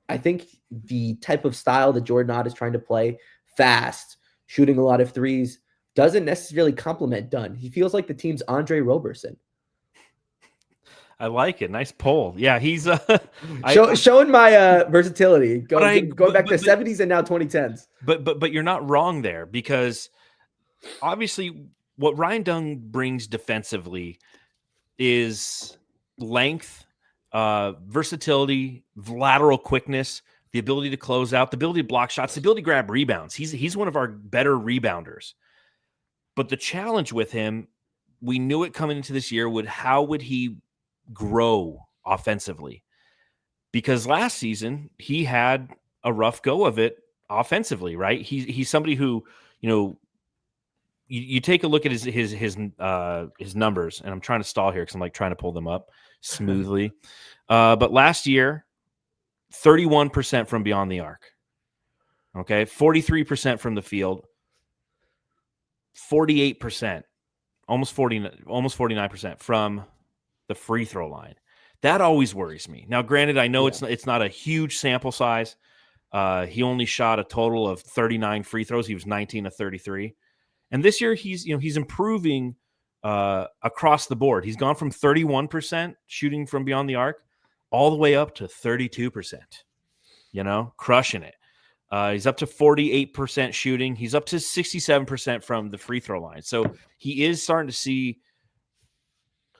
I think the type of style that Jordan Ott is trying to play, fast, shooting a lot of threes, doesn't necessarily complement Dunn. He feels like the team's Andre Roberson. I like it. Nice poll. Yeah, he's showing my versatility. Going back to the 70s and now 2010s. But you're not wrong there, because obviously what Ryan Dunn brings defensively is length, versatility, lateral quickness, the ability to close out, the ability to block shots, the ability to grab rebounds. He's one of our better rebounders. But the challenge with him, we knew it coming into this year, how would he grow offensively? Because last season he had a rough go of it offensively, right? He's somebody who, you take a look at his numbers, and I'm trying to stall here because I'm like trying to pull them up smoothly. But last year, 31% from beyond the arc. Okay, 43% from the field, 48%, almost 49% from the free throw line. That always worries me. Now, granted, I know it's not a huge sample size. He only shot a total of 39 free throws. He was 19 of 33. And this year he's improving across the board. He's gone from 31% shooting from beyond the arc all the way up to 32%. Crushing it. He's up to 48% shooting. He's up to 67% from the free throw line. So he is starting to see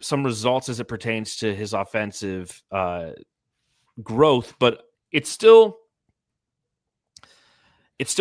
some results as it pertains to his offensive growth, but it still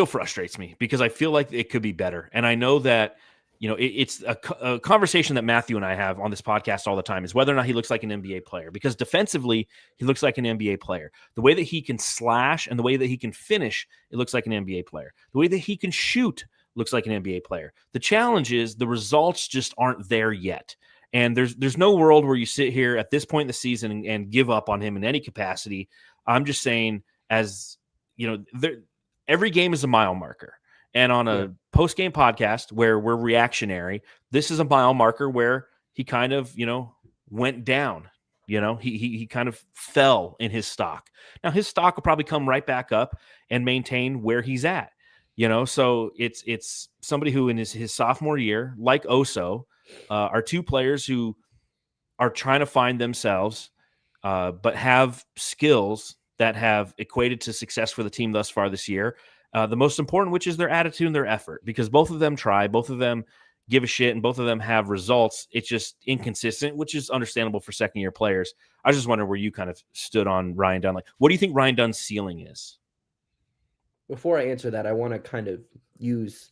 frustrates me because I feel like it could be better. And I know that, it's a conversation that Matthew and I have on this podcast all the time is whether or not he looks like an NBA player, because defensively he looks like an NBA player. The way that he can slash and the way that he can finish, it looks like an NBA player. The way that he can shoot looks like an NBA player. The challenge is the results just aren't there yet. And there's no world where you sit here at this point in the season and give up on him in any capacity. I'm just saying, every game is a mile marker. And on a post-game podcast where we're reactionary, this is a mile marker where he kind of, went down. He kind of fell in his stock. Now his stock will probably come right back up and maintain where he's at. So it's somebody who in his sophomore year, like Oso, are two players who are trying to find themselves, but have skills that have equated to success for the team thus far this year. The most important, which is their attitude and their effort, because both of them try, both of them give a shit, and both of them have results. It's just inconsistent, which is understandable for second-year players. I just wonder where you kind of stood on Ryan Dunn. Like, what do you think Ryan Dunn's ceiling is? Before I answer that, I want to kind of use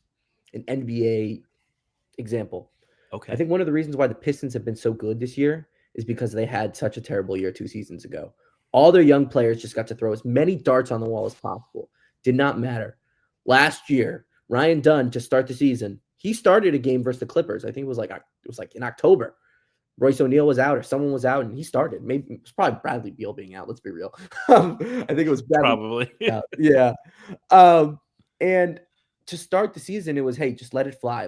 an NBA example. Okay. I think one of the reasons why the Pistons have been so good this year is because they had such a terrible year 2 seasons ago. All their young players just got to throw as many darts on the wall as possible. Did not matter. Last year, Ryan Dunn, to start the season, he started a game versus the Clippers. I think it was like in October. Royce O'Neal was out or someone was out and he started. Maybe it was probably Bradley Beal being out. Let's be real. I think it was Bradley. Probably. Yeah. And to start the season, it was, hey, just let it fly.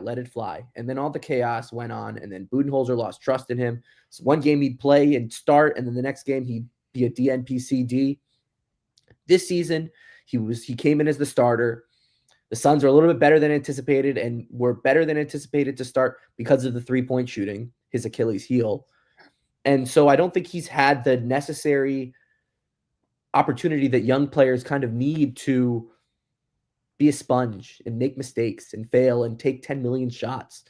And then all the chaos went on, and then Budenholzer lost trust in him. So one game he'd play and start, and then the next game he'd be a DNP-CD. This season, he came in as the starter. The Suns are a little bit better than anticipated, and were better than anticipated to start because of the three-point shooting, his Achilles heel. And so I don't think he's had the necessary opportunity that young players kind of need to be a sponge and make mistakes and fail and take 10 million shots.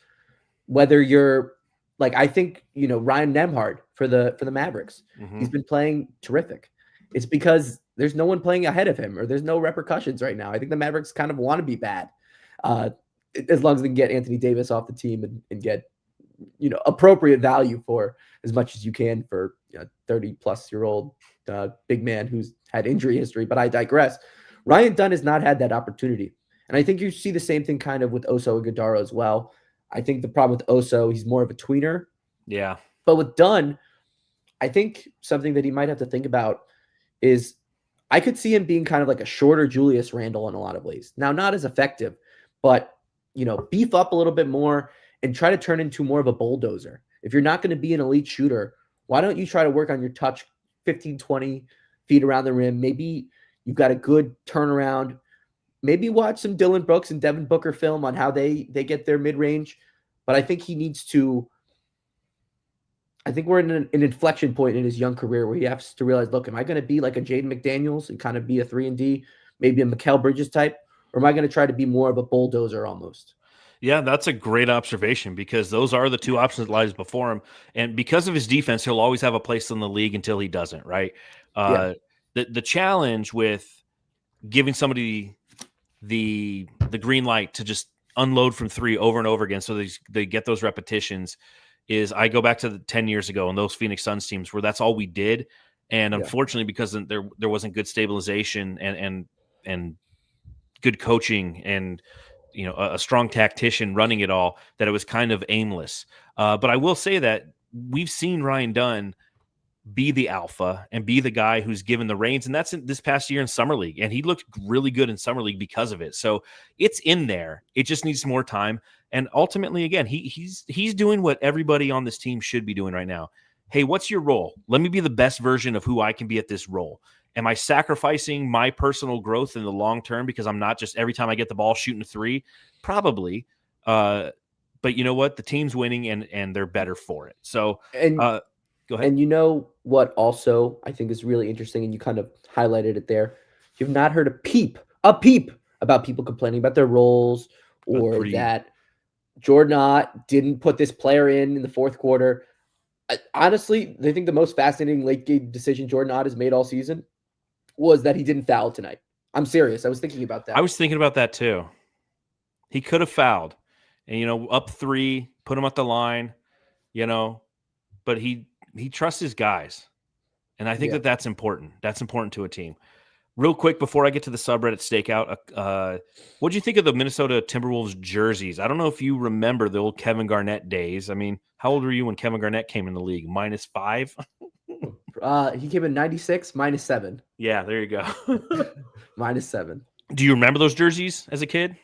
Whether you're like, I think, Ryan Nembhard for the Mavericks, he's been playing terrific. It's because there's no one playing ahead of him, or there's no repercussions right now. I think the Mavericks kind of want to be bad, as long as they can get Anthony Davis off the team and get, appropriate value for as much as you can for 30-plus-year-old big man who's had injury history. But I digress. Ryan Dunn has not had that opportunity. And I think you see the same thing kind of with Oso and Iguodala as well. I think the problem with Oso, he's more of a tweener. Yeah. But with Dunn, I think something that he might have to think about is I could see him being kind of like a shorter Julius Randle in a lot of ways. Now, not as effective, but, beef up a little bit more and try to turn into more of a bulldozer. If you're not going to be an elite shooter, why don't you try to work on your touch 15, 20 feet around the rim? Maybe you've got a good turnaround. Maybe watch some Dillon Brooks and Devin Booker film on how they get their mid-range. But I think he needs to – I think we're in an inflection point in his young career where he has to realize, look, am I going to be like a Jaden McDaniels and kind of be a 3-and-D, maybe a Mikal Bridges type, or am I going to try to be more of a bulldozer almost? Yeah, that's a great observation, because those are the two options that lies before him. And because of his defense, he'll always have a place in the league until he doesn't, right? The challenge with giving somebody the green light to just unload from three over and over again so they get those repetitions is, I go back to the 10 years ago and those Phoenix Suns teams where that's all we did. And unfortunately, because there wasn't good stabilization and good coaching and a strong tactician running it all, that it was kind of aimless. But I will say that we've seen Ryan Dunn be the alpha and be the guy who's given the reins. And that's in this past year in Summer League. And he looked really good in Summer League because of it. So it's in there. It just needs more time. And ultimately, again, he's doing what everybody on this team should be doing right now. hey, what's your role? Let me be the best version of who I can be at this role. Am I sacrificing my personal growth in the long term because I'm not just every time I get the ball shooting a three? Probably. But you know what? The team's winning and they're better for it. So And go ahead. And you know what also I think is really interesting, and you kind of highlighted it there. You've not heard a peep about people complaining about their roles or Agreed. that Jordan Ott didn't put this player in the fourth quarter. Honestly, I think the most fascinating late game decision Jordan Ott has made all season was that he didn't foul tonight. I'm serious. I was thinking about that. I was thinking about that too. He could have fouled and, up 3, put him at the line, but he trusts his guys. And I think that's important. That's important to a team. Real quick, before I get to the subreddit stakeout, what do you think of the Minnesota Timberwolves jerseys? I don't know if you remember the old Kevin Garnett days. I mean, how old were you when Kevin Garnett came in the league? -5? He came in 96, -7. Yeah, there you go. -7. Do you remember those jerseys as a kid?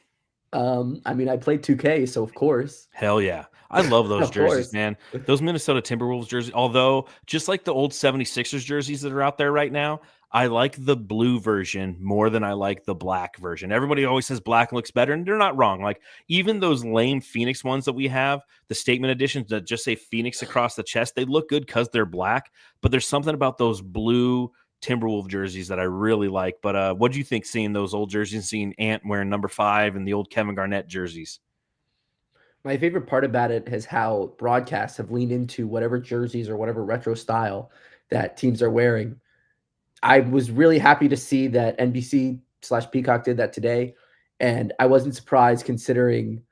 I mean, I played 2K, so of course. Hell yeah. I love those Of jerseys, course. man. Those Minnesota Timberwolves jerseys, although just like the old 76ers jerseys that are out there right now, I like the blue version more than I like the black version. Everybody always says black looks better, and they're not wrong. Like even those lame Phoenix ones that we have, the statement editions that just say Phoenix across the chest, they look good because they're black, but there's something about those blue Timberwolf jerseys that I really like. But what do you think seeing those old jerseys, seeing Ant wearing number 5 and the old Kevin Garnett jerseys? My favorite part about it is how broadcasts have leaned into whatever jerseys or whatever retro style that teams are wearing. I was really happy to see that NBC/Peacock did that today, and I wasn't surprised considering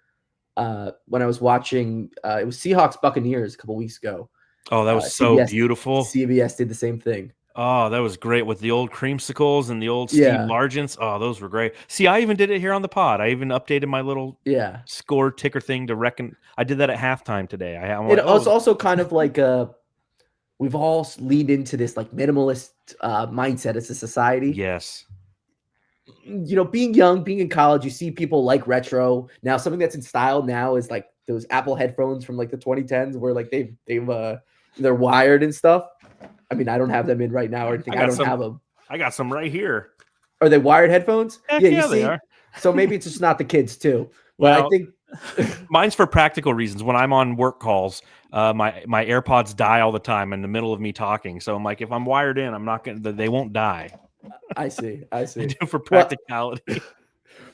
when I was watching it was Seahawks Buccaneers a couple weeks ago. Oh, that was so beautiful. CBS did the same thing. Oh, that was great with the old creamsicles and the old Steve Largents. Oh, those were great. See, I even did it here on the pod. I even updated my little score ticker thing to reckon. I did that at halftime today. It was also kind of like we've all leaned into this like minimalist mindset as a society. Yes. Being young, being in college, you see people like retro. Now, something that's in style now is like those Apple headphones from like the 2010s where like they're wired and stuff. I mean, I don't have them in right now or anything. I don't have them. I got some right here. Are they wired headphones? Heck yeah, they are. So maybe it's just not the kids too. But I think mine's for practical reasons. When I'm on work calls, my AirPods die all the time in the middle of me talking. So I'm like, if I'm wired in, I'm not they won't die. I see. I do it for practicality.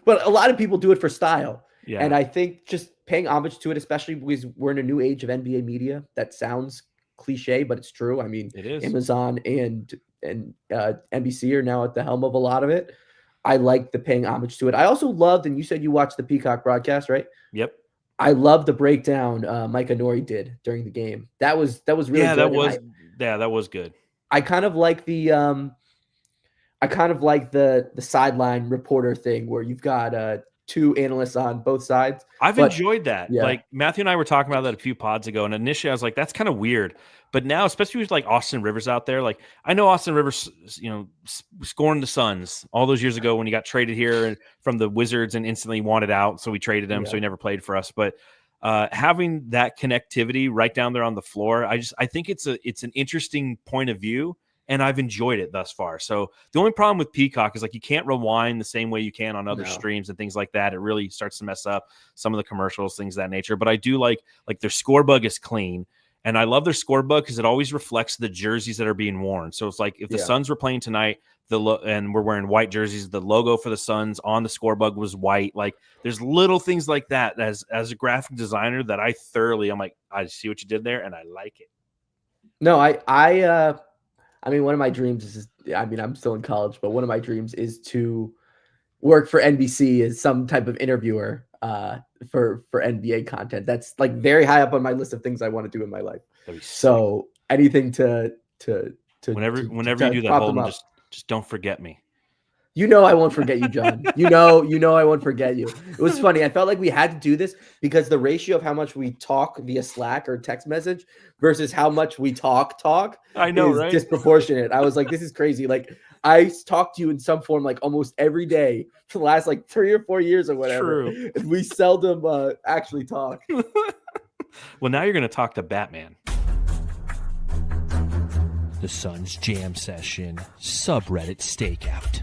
But a lot of people do it for style. Yeah. And I think just paying homage to it, especially because we're in a new age of NBA media, that sounds cliche, but it's true. I mean, it is. Amazon and NBC are now at the helm of a lot of it. I like the paying homage to it. I also loved, and you said you watched the Peacock broadcast, right? Yep. I love the breakdown Micah Nori did during the game. That was really good. That was good. I kind of like the sideline reporter thing where you've got 2 analysts on both sides. I've enjoyed that. Yeah. Like Matthew and I were talking about that a few pods ago, and initially I was like, that's kind of weird. But now, especially with like Austin Rivers out there, like I know Austin Rivers, scoring the Suns all those years ago when he got traded here from the Wizards and instantly wanted out. So we traded him. So he never played for us. But having that connectivity right down there on the floor, I think it's an interesting point of view. And I've enjoyed it thus far. So the only problem with Peacock is like you can't rewind the same way you can on other streams and things like that. It really starts to mess up some of the commercials, things of that nature. But I do like their score bug is clean. And I love their score bug because it always reflects the jerseys that are being worn. So it's like if the Suns were playing tonight, and we're wearing white jerseys, the logo for the Suns on the score bug was white. Like there's little things like that as a graphic designer that I'm like, I see what you did there and I like it. No, I mean, one of my dreams is, I'm still in college, but one of my dreams is to work for NBC as some type of interviewer for NBA content. That's like very high up on my list of things I want to do in my life. So anything to whenever you do that, Holden, just don't forget me. I won't forget you, John. You know I won't forget you. It was funny. I felt like we had to do this because the ratio of how much we talk via Slack or text message versus how much we talk I know, is right? disproportionate. I was like, this is crazy. Like I talk to you in some form like almost every day for the last like 3 or 4 years or whatever. True. And we seldom actually talk. Well, now you're going to talk to Batman. the Suns Jam Session subreddit stakeout.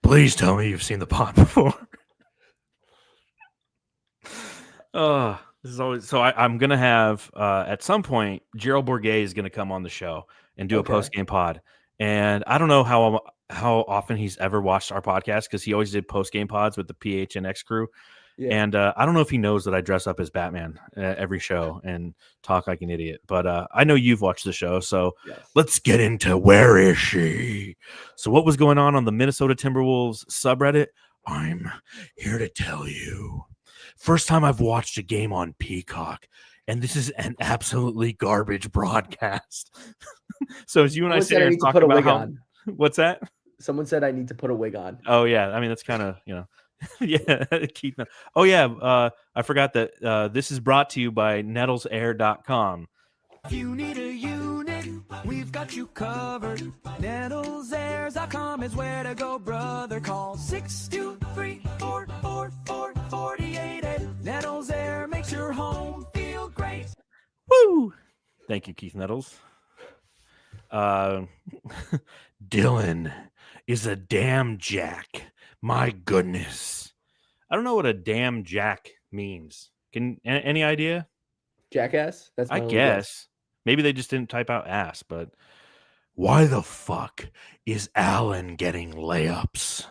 Please tell me you've seen the pod before. This is always so. I'm gonna have at some point Gerald Bourguet is gonna come on the show and do a post game pod, and I don't know how often he's ever watched our podcast because he always did post game pods with the PHNX crew. Yeah. And I don't know if he knows that I dress up as Batman every show and talk like an idiot, but I know you've watched the show, so let's get into where is she? So what was going on the Minnesota Timberwolves subreddit? I'm here to tell you. First time I've watched a game on Peacock, and this is an absolutely garbage broadcast. So as you and I sit here and talk about how, what's that? Someone said I need to put a wig on. Oh yeah, I mean that's kind of yeah, Keith. Oh yeah, I forgot that this is brought to you by nettlesair.com. If you need a unit, we've got you covered. Nettlesair.com is where to go, brother. Call 623-444-48. Nettles Air makes your home feel great. Woo! Thank you, Keith Nettles. Dylan is a damn jack. My goodness. I don't know what a damn jack means. Any idea? Jackass? That's I guess. Maybe they just didn't type out ass, but why the fuck is Allen getting layups?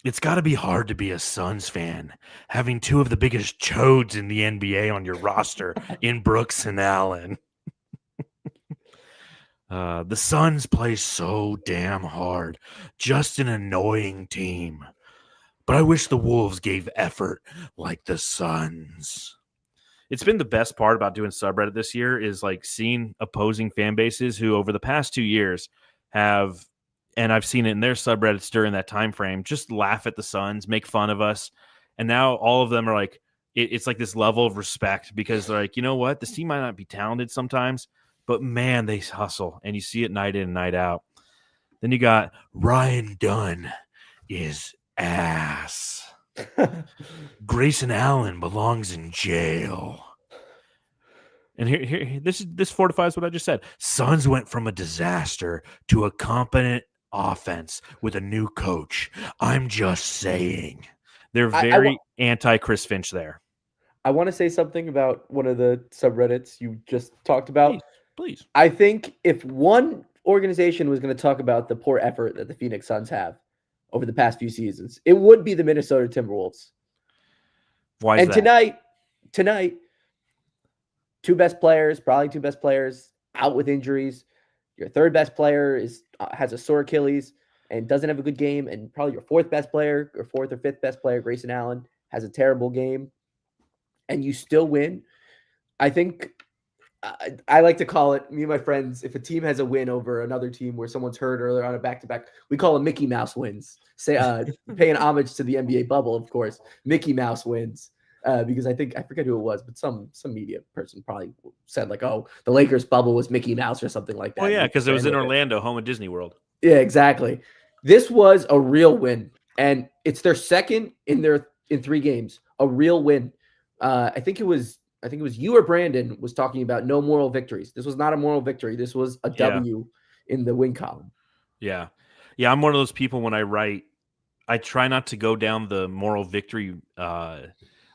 It's got to be hard to be a Suns fan, having two of the biggest chodes in the NBA on your roster in Brooks and Allen. The Suns play so damn hard. Just an annoying team. But I wish the Wolves gave effort like the Suns. It's been the best part about doing subreddit this year is like seeing opposing fan bases who over the past 2 years have, and I've seen it in their subreddits during that time frame, just laugh at the Suns, make fun of us. And now all of them are like, it's like this level of respect because they're like, you know what? This team might not be talented sometimes, but man, they hustle. And you see it night in and night out. Then you got Ryan Dunn is ass. Grayson Allen belongs in jail. And here this fortifies what I just said. Suns went from a disaster to a competent offense with a new coach. I'm just saying. They're very anti-Chris Finch there. I want to say something about one of the subreddits you just talked about. Please. I think if one organization was going to talk about the poor effort that the Phoenix Suns have over the past few seasons, it would be the Minnesota Timberwolves. Why is that? And tonight, two best players out with injuries. Your third best player has a sore Achilles and doesn't have a good game. And probably your fourth or fifth best player, Grayson Allen, has a terrible game. And you still win. I think I like to call it, me and my friends, if a team has a win over another team where someone's hurt or they're on a back-to-back, we call them Mickey Mouse wins. Paying homage to the NBA bubble, of course. Mickey Mouse wins. Because I forget who it was, but some media person probably said like, oh, the Lakers bubble was Mickey Mouse or something like that. Oh, yeah, because it was in Orlando, home of Disney World. Yeah, exactly. This was a real win. And it's their second in 3 games. A real win. I think it was you or Brandon was talking about no moral victories. This was not a moral victory. This was a W in the win column. Yeah. Yeah, I'm one of those people when I write, I try not to go down the moral victory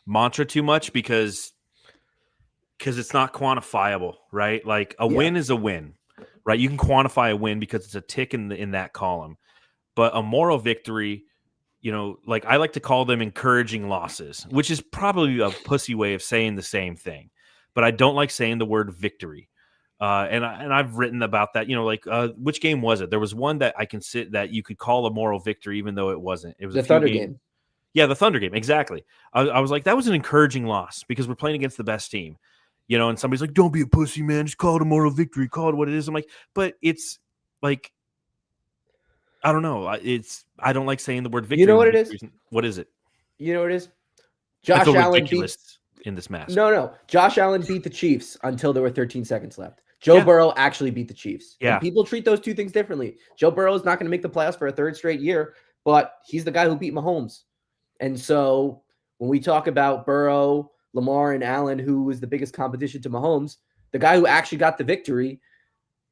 mantra too much because it's not quantifiable, right? Like a win is a win, right? You can quantify a win because it's a tick in that column. But a moral victory, like I like to call them encouraging losses, which is probably a pussy way of saying the same thing. But I don't like saying the word victory. And I've written about that, which game was it? There was one that I can sit that you could call a moral victory, even though it wasn't. It was the Thunder game. Yeah, the Thunder game. Exactly. I was like, that was an encouraging loss because we're playing against the best team, and somebody's like, don't be a pussy, man. Just call it a moral victory. Call it what it is. I'm like, but it's like, I don't know. I don't like saying the word victory. You know what it is? What is it? You know what it is? Josh Allen in this mask. No. Josh Allen beat the Chiefs until there were 13 seconds left. Joe Burrow actually beat the Chiefs. Yeah. And people treat those two things differently. Joe Burrow is not going to make the playoffs for a third straight year, but he's the guy who beat Mahomes. And so when we talk about Burrow Lamar and Allen, who was the biggest competition to Mahomes, the guy who actually got the victory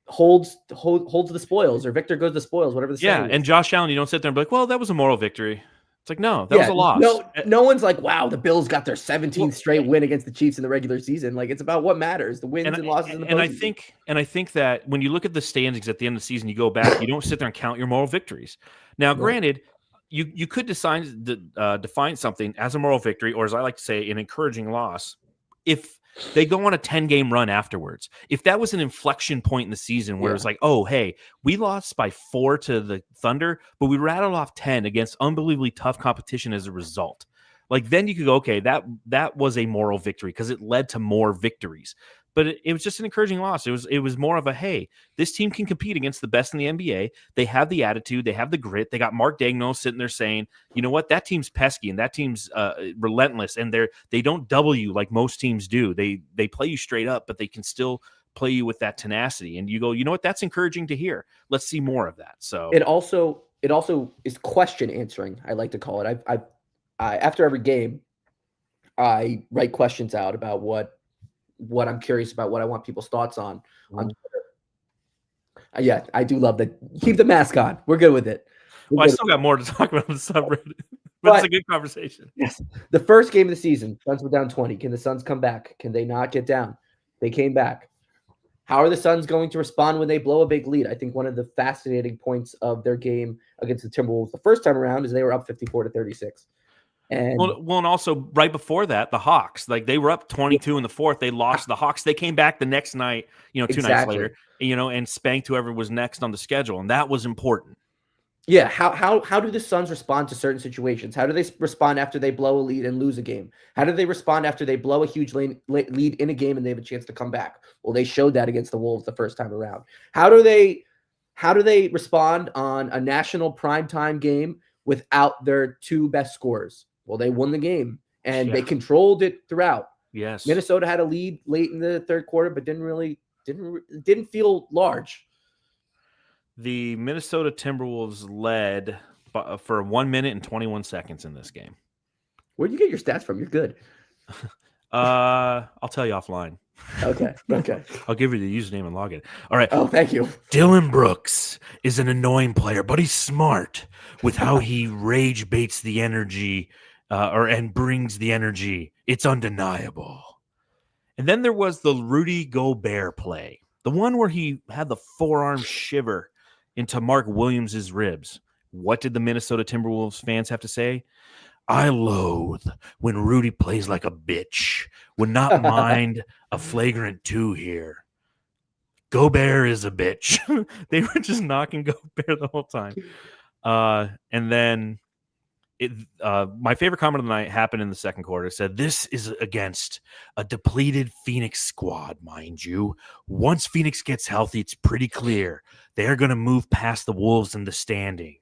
holds the spoils, or Victor goes the spoils, whatever the saying is. And Josh Allen, you don't sit there and be like, well, that was a moral victory. It's like, no, that was a loss. No one's like, wow, the Bills got their 17th straight win against the Chiefs in the regular season. Like, it's about what matters, the wins and losses in the postseason. I think that when you look at the standings at the end of the season, you go back, you don't sit there and count your moral victories. Now, granted, you could define something as a moral victory, or as I like to say, an encouraging loss, if they go on a 10-game run afterwards. If that was an inflection point in the season where it's like, oh, hey, we lost by 4 to the Thunder, but we rattled off 10 against unbelievably tough competition as a result. Like, then you could go, okay, that was a moral victory because it led to more victories. But it was just an encouraging loss. It was more of a, hey, this team can compete against the best in the NBA. They have the attitude. They have the grit. They got Mark Daigneault sitting there saying, you know what, that team's pesky and that team's relentless, and they don't double you like most teams do. They play you straight up, but they can still play you with that tenacity. And you go, you know what, that's encouraging to hear. Let's see more of that. So it also is question answering, I like to call it. I after every game, I write questions out about what I'm curious about, what I want people's thoughts on Twitter. Yeah, I do love that. Keep the mask on. We're good with it. I still got more to talk about on the subreddit, but it's a good conversation. Yes. The first game of the season, Suns were down 20. Can the Suns come back? Can they not get down? They came back. How are the Suns going to respond when they blow a big lead? I think one of the fascinating points of their game against the Timberwolves the first time around is they were up 54-36. And and also right before that, the Hawks, like they were up 22 in the fourth. They lost the Hawks. They came back the next night, 2 nights later, and spanked whoever was next on the schedule. And that was important. Yeah. How do the Suns respond to certain situations? How do they respond after they blow a lead and lose a game? How do they respond after they blow a huge lead in a game and they have a chance to come back? Well, they showed that against the Wolves the first time around. How do they respond on a national primetime game without their 2 best scorers? Well, they won the game and they controlled it throughout. Yes. Minnesota had a lead late in the third quarter, but didn't feel large. The Minnesota Timberwolves led for 1 minute and 21 seconds in this game. Where'd you get your stats from? You're good. I'll tell you offline. Okay. I'll give you the username and login. All right. Oh, thank you. Dillon Brooks is an annoying player, but he's smart with how he rage baits the energy and brings the energy. It's undeniable. And then there was the Rudy Gobert play, the one where he had the forearm shiver into Mark Williams's ribs. What did the Minnesota Timberwolves fans have to say? I loathe when Rudy plays like a bitch. Would not mind a flagrant 2 here. Gobert is a bitch. They were just knocking Gobert the whole time. And then my favorite comment of the night happened in the second quarter. It said, this is against a depleted Phoenix squad, mind you. Once Phoenix gets healthy, it's pretty clear they're going to move past the Wolves in the standing.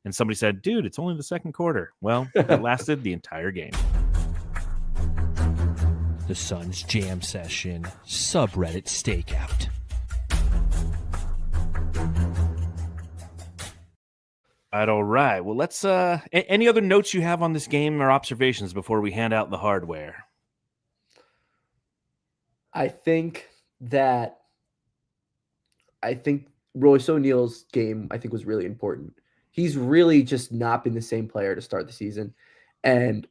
And somebody said, dude, it's only the second quarter. Well, it lasted the entire game. The Suns Jam Session Subreddit Stakeout. All right. Well, let's any other notes you have on this game or observations before we hand out the hardware? I think Royce O'Neal's game, was really important. He's really just not been the same player to start the season. And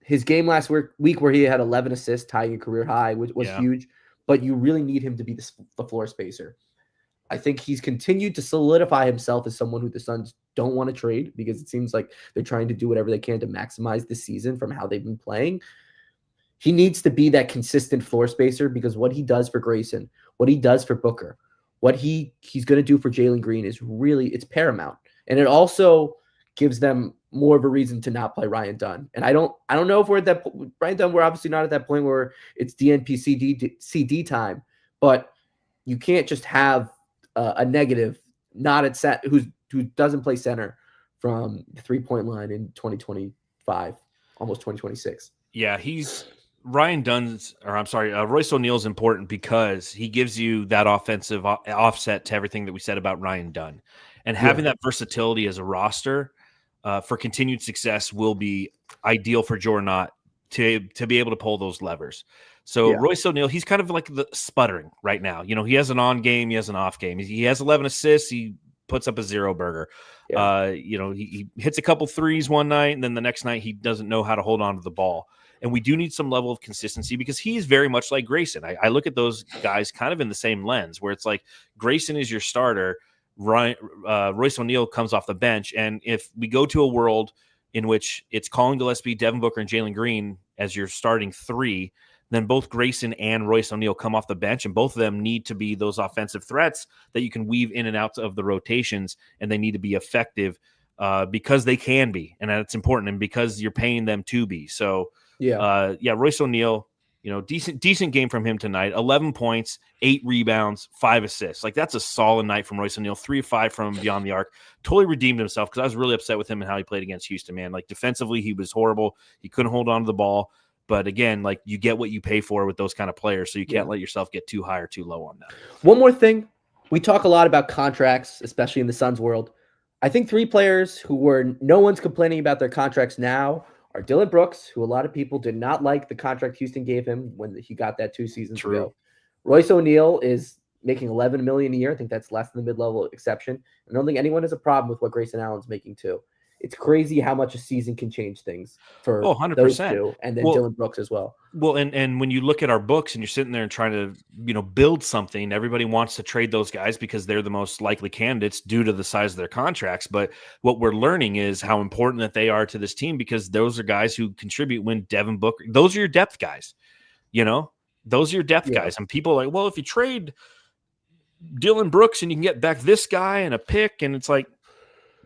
his game last week where he had 11 assists, tying a career high, was huge. But you really need him to be the floor spacer. I think he's continued to solidify himself as someone who the Suns don't want to trade, because it seems like they're trying to do whatever they can to maximize this season from how they've been playing. He needs to be that consistent floor spacer, because what he does for Grayson, what he does for Booker, what he's going to do for Jalen Green it's paramount. And it also gives them more of a reason to not play Ryan Dunn. And I don't know if we're at that Ryan Dunn. We're obviously not at that point where it's DNP CD time, but you can't just have a negative not at set who doesn't play center from the 3-point line in 2025, almost 2026. Yeah, Royce O'Neal's important because he gives you that offensive offset to everything that we said about Ryan Dunn. And having that versatility as a roster for continued success will be ideal for Jordan Knott to be able to pull those levers. So Yeah. Royce O'Neal, he's kind of like the sputtering right now. He has an on game, he has an off game. He has 11 assists, he puts up a 0 burger. Yeah. He hits a couple threes one night, and then the next night he doesn't know how to hold on to the ball. And we do need some level of consistency because he's very much like Grayson. I look at those guys kind of in the same lens, where it's like Grayson is your starter, Royce O'Neal comes off the bench. And if we go to a world in which it's Collin Gillespie, Devin Booker, and Jalen Green as your starting 3, then both Grayson and Royce O'Neal come off the bench, and both of them need to be those offensive threats that you can weave in and out of the rotations, and they need to be effective because they can be, and that's important, and because you're paying them to be. So, Royce O'Neal, decent game from him tonight. 11 points, 8 rebounds, 5 assists. Like, that's a solid night from Royce O'Neal. 3 of 5 from beyond the arc. Totally redeemed himself because I was really upset with him and how he played against Houston, man. Like, defensively, he was horrible. He couldn't hold on to the ball. But again, like, you get what you pay for with those kind of players, so you can't let yourself get too high or too low on that. One more thing. We talk a lot about contracts, especially in the Suns world. I think 3 players who no one's complaining about their contracts now are Dillon Brooks, who a lot of people did not like the contract Houston gave him when he got that 2 seasons ago. Royce O'Neal is making $11 million a year. I think that's less than the mid-level exception. I don't think anyone has a problem with what Grayson Allen's making too. It's crazy how much a season can change things for 100%. those 2, and then Dillon Brooks as well. Well, and when you look at our books and you're sitting there and trying to, build something, everybody wants to trade those guys because they're the most likely candidates due to the size of their contracts. But what we're learning is how important that they are to this team, because those are guys who contribute when Devin Booker, those are your depth guys, those are your depth guys. And people are like, well, if you trade Dillon Brooks and you can get back this guy and a pick, and it's like,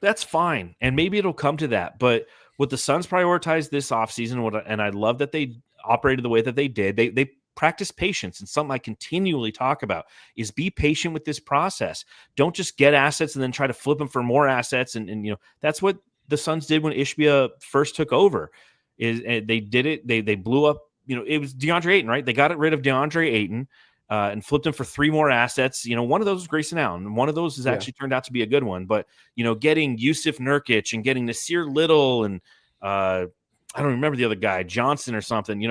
that's fine. And maybe it'll come to that. But what the Suns prioritized this offseason, and I love that they operated the way that they did, they practice patience. And something I continually talk about is be patient with this process. Don't just get assets and then try to flip them for more assets. And that's what the Suns did when Ishbia first took over. They did it. They blew up. It was DeAndre Ayton, right? They got rid of DeAndre Ayton. And flipped him for 3 more assets. One of those was Grayson Allen. One of those has actually turned out to be a good one. But, getting Yusuf Nurkic and getting Nasir Little and I don't remember the other guy, Johnson or something,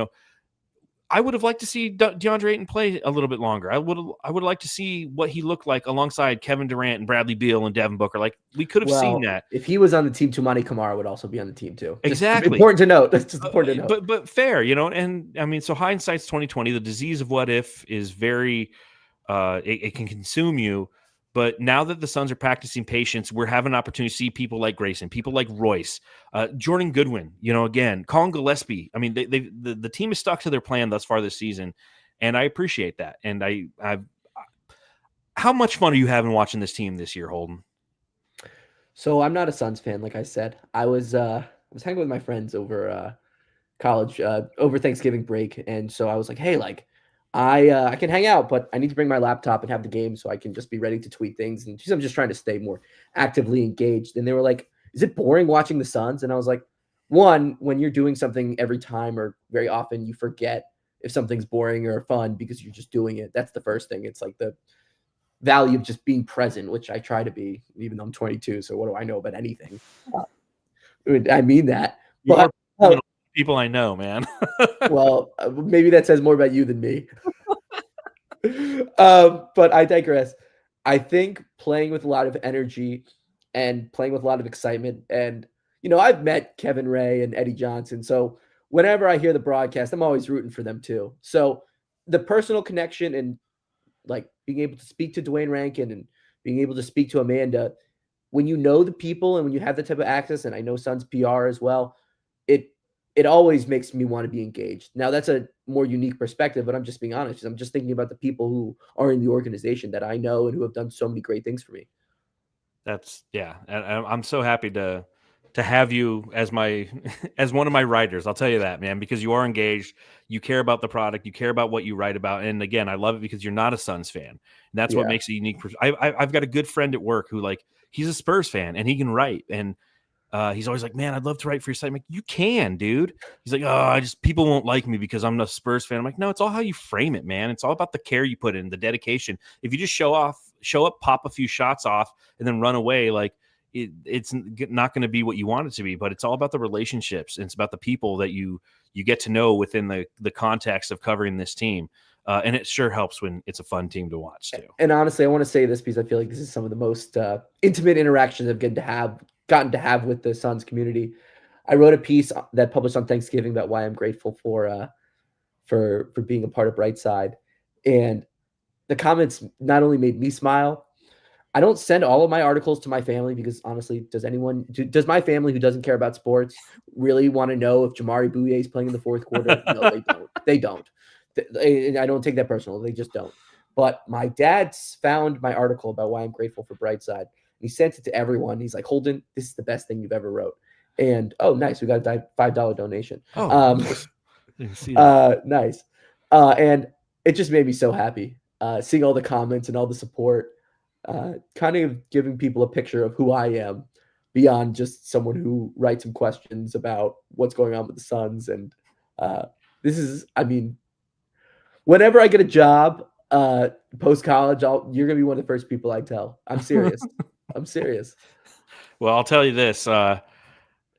I would have liked to see DeAndre Ayton play a little bit longer. I would like to see what he looked like alongside Kevin Durant and Bradley Beal and Devin Booker. Like, we could have seen that. If he was on the team, Tumani Kamara would also be on the team too. Exactly. Important to note. That's just important to note. But fair, and I mean, so hindsight's 2020. The disease of what if is very, it can consume you. But now that the Suns are practicing patience, we're having an opportunity to see people like Grayson, people like Royce, Jordan Goodwin, again, Collin Gillespie. I mean, the team is stuck to their plan thus far this season, and I appreciate that. And how much fun are you having watching this team this year, Holden? So I'm not a Suns fan, like I said. I was hanging with my friends over college over Thanksgiving break, and so I was like, hey, like, I can hang out, but I need to bring my laptop and have the game so I can just be ready to tweet things. And I'm just trying to stay more actively engaged. And they were like, is it boring watching the Suns? And I was like, one, when you're doing something every time or very often, you forget if something's boring or fun because you're just doing it. That's the first thing. It's like the value of just being present, which I try to be, even though I'm 22. So what do I know about anything? I mean that. But people I know, man. Well, maybe that says more about you than me. But I digress. I think playing with a lot of energy and playing with a lot of excitement. And, I've met Kevin Ray and Eddie Johnson. So whenever I hear the broadcast, I'm always rooting for them too. So the personal connection and like being able to speak to Dwayne Rankin and being able to speak to Amanda, when you know the people and when you have the type of access, and I know Suns PR as well, it always makes me want to be engaged. Now, that's a more unique perspective, but I'm just being honest. I'm just thinking about the people who are in the organization that I know and who have done so many great things for me. I'm so happy to have you as as one of my writers. I'll tell you that, man, because you are engaged. You care about the product. You care about what you write about. And again, I love it because you're not a Suns fan. And that's what makes it unique. I've got a good friend at work who, like, he's a Spurs fan and he can write. And he's always like, man, I'd love to write for your site. I'm like, you can, dude. He's like, oh, people won't like me because I'm a Spurs fan. I'm like, no, it's all how you frame it, man. It's all about the care you put in, the dedication. If you just show up, pop a few shots off, and then run away, like, it's not going to be what you want it to be. But it's all about the relationships. And it's about the people that you you get to know within the context of covering this team. And it sure helps when it's a fun team to watch too. And honestly, I want to say this because I feel like this is some of the most intimate interactions I've gotten to have with the Suns community. I wrote a piece that published on Thanksgiving about why I'm grateful for being a part of Brightside, and the comments not only made me smile. I don't send all of my articles to my family because honestly, does my family who doesn't care about sports really want to know if Jamari Bouye is playing in the fourth quarter? No, they don't. They don't. I don't take that personal. They just don't. But my dad found my article about why I'm grateful for Brightside. He sent it to everyone. He's like, Holden, this is the best thing you've ever wrote. And oh, nice. We got a $5 donation. Nice. Nice. And it just made me so happy seeing all the comments and all the support, kind of giving people a picture of who I am beyond just someone who writes some questions about what's going on with the Suns. And this is, I mean, whenever I get a job post-college, you're going to be one of the first people I tell. I'm serious. I'm serious. Well, I'll tell you this.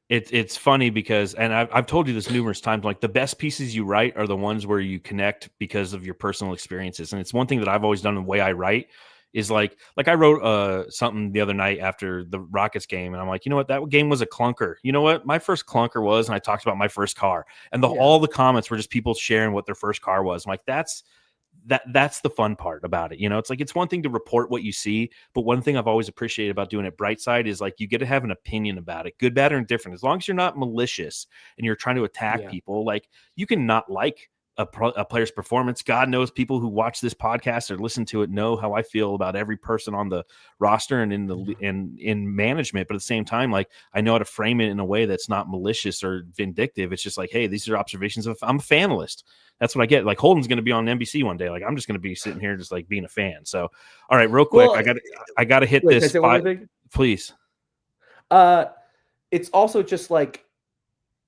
It's funny because, and I've told you this numerous times, like the best pieces you write are the ones where you connect because of your personal experiences. And it's one thing that I've always done the way I write is like I wrote something the other night after the Rockets game. And I'm like, you know what? That game was a clunker. You know what? My first clunker was, and I talked about my first car, and all the comments were just people sharing what their first car was. I'm like, that's the fun part about it. You know, it's like, it's one thing to report what you see, but one thing I've always appreciated about doing it Brightside is like, you get to have an opinion about it, good, bad, or indifferent. As long as you're not malicious and you're trying to attack people, like you can not like a player's performance. God knows people who watch this podcast or listen to it know how I feel about every person on the roster and in management. But at the same time, like I know how to frame it in a way that's not malicious or vindictive. It's just like, hey, these are observations of, I'm a fanalist. That's what I get. Like Holden's going to be on NBC one day. Like I'm just going to be sitting here just like being a fan. So, all right, real quick, I got to hit this. Can I say one thing? Please. It's also just like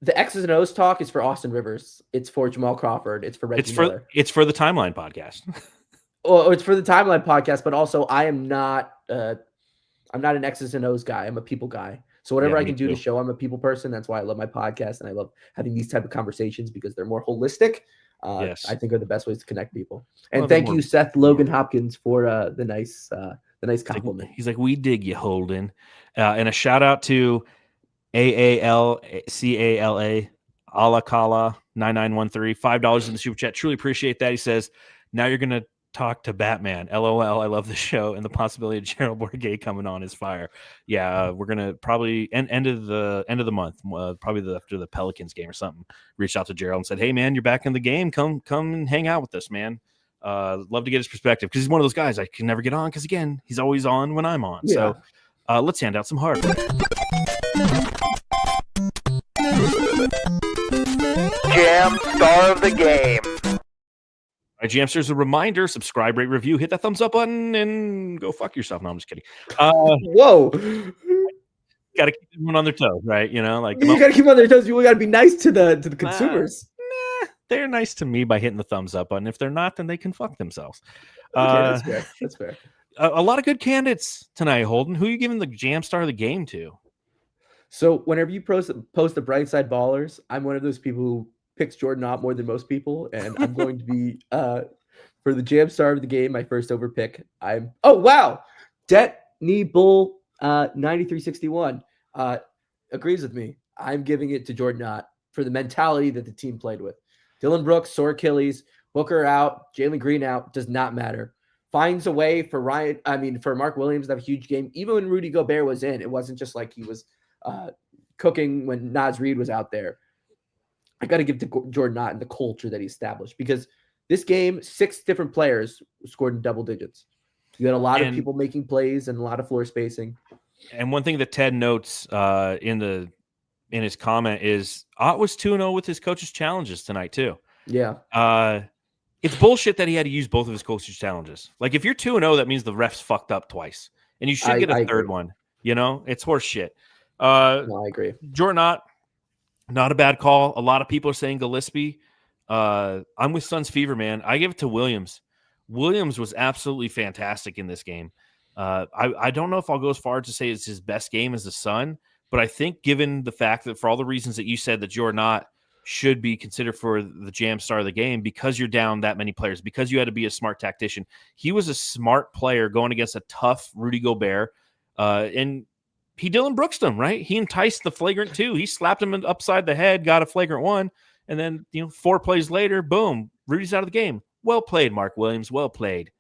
the X's and O's talk is for Austin Rivers. It's for Jamal Crawford. It's for Reggie Miller. It's for the Timeline podcast. Well, it's for the Timeline podcast, but also I'm not an X's and O's guy. I'm a people guy. So whatever I can do to show I'm a people person, that's why I love my podcast and I love having these type of conversations because they're more holistic. Yes, I think are the best ways to connect people. And thank you, Seth Logan Hopkins, for the nice compliment. He's like, we dig you, Holden. And a shout out to AALCALA Alakala 9913, $5 in the super chat. Truly appreciate that. He says, now you're gonna talk to Batman. LOL. I love the show and the possibility of Gerald Bourguet coming on is fire. Yeah, we're gonna probably end of the month, probably after the Pelicans game or something. Reached out to Gerald and said, "Hey man, you're back in the game. Come and hang out with us, man. Love to get his perspective because he's one of those guys I can never get on because again, he's always on when I'm on. Yeah. So let's hand out some hardware. Jam Star of the Game. All right, Jamsters, a reminder, subscribe, rate, review, hit that thumbs up button, and go fuck yourself. No, I'm just kidding. Whoa. Got to keep everyone on their toes, right? You know, like you got to keep them on their toes. You got to be nice to the consumers. They're nice to me by hitting the thumbs up button. If they're not, then they can fuck themselves. Okay, that's fair. That's fair. A lot of good candidates tonight, Holden. Who are you giving the Jam Star of the Game to? So whenever you post the Brightside Ballers, I'm one of those people who picks Jordan Ott more than most people, and I'm going to be for the Jam Star of the Game. My first over pick. Knee Bull 9361 agrees with me. I'm giving it to Jordan Ott for the mentality that the team played with. Dillon Brooks, sore Achilles, Booker out, Jalen Green out, does not matter. Finds a way for Mark Williams to have a huge game. Even when Rudy Gobert was in, it wasn't just like he was cooking when Naz Reid was out there. I got to give to Jordan Ott and the culture that he established because this game, 6 different players scored in double digits. You had a lot of people making plays and a lot of floor spacing. And one thing that Ted notes in his comment is Ott was 2-0 with his coach's challenges tonight too. Yeah. It's bullshit that he had to use both of his coach's challenges. Like if you're 2-0, that means the refs fucked up twice, and you should get a third one. You know, it's horse shit. No, I agree. Jordan Ott, not a bad call. A lot of people are saying Gillespie. I'm with Suns Fever, man. I give it to Williams. Williams was absolutely fantastic in this game. I don't know if I'll go as far as to say it's his best game as a Sun, but I think given the fact that for all the reasons that you said that Jordan Ott should be considered for the Jam Star of the Game because you're down that many players, because you had to be a smart tactician. He was a smart player going against a tough Rudy Gobert, and he Dillon Brooksed him, right? He enticed the flagrant 2. He slapped him upside the head, got a flagrant 1, and then 4 plays later, boom, Rudy's out of the game. Well played, Mark Williams. Well played.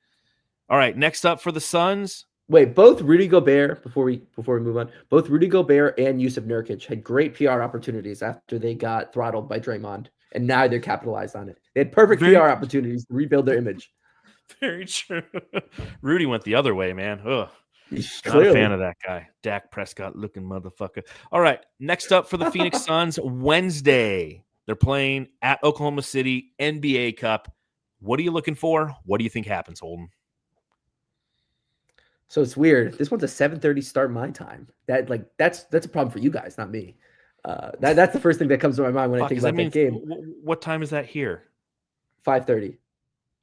All right, next up for the Suns. Wait, both Rudy Gobert, before we move on, both Rudy Gobert and Yusuf Nurkic had great PR opportunities after they got throttled by Draymond, and now they're capitalized on it. They had perfect PR opportunities to rebuild their image. Very true. Rudy went the other way, man. Ugh. Not Clearly a fan of that guy. Dak Prescott looking motherfucker. All right, next up for the Phoenix Suns, Wednesday. They're playing at Oklahoma City, NBA Cup. What are you looking for? What do you think happens, Holden? So it's weird. This one's a 7:30 start my time. That's a problem for you guys, not me. That's the first thing that comes to my mind when I think about that game. What time is that here? 5:30.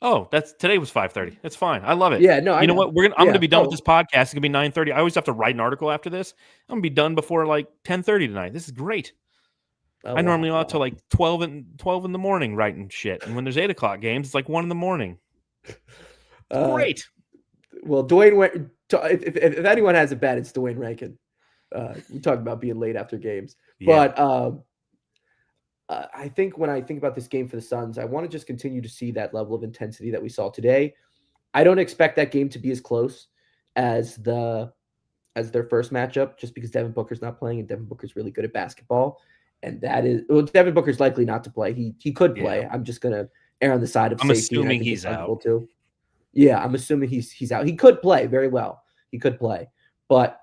Oh, today was 5:30. That's fine. I love it. Yeah, no, you know what? I'm going to be done with Oh. this podcast. It's going to be 9:30. I always have to write an article after this. I'm going to be done before like 10:30 tonight. This is great. Oh, I normally out till like 12 in the morning writing shit. And when there's 8 o'clock games, it's like 1 in the morning. Great. Well, Dwayne went. If anyone has it bad, it's Dwayne Rankin. We talk about being late after games, Yeah. but I think when I think about this game for the Suns, I want to just continue to see that level of intensity that we saw today. I don't expect that game to be as close as their first matchup, just because Devin Booker's not playing, and Devin Booker's really good at basketball, and Devin Booker's likely not to play. He could play. Yeah. I'm just gonna err on the side of I'm safety. assuming he's out. Too. Yeah, I'm assuming he's out. He could play very well. He could play, but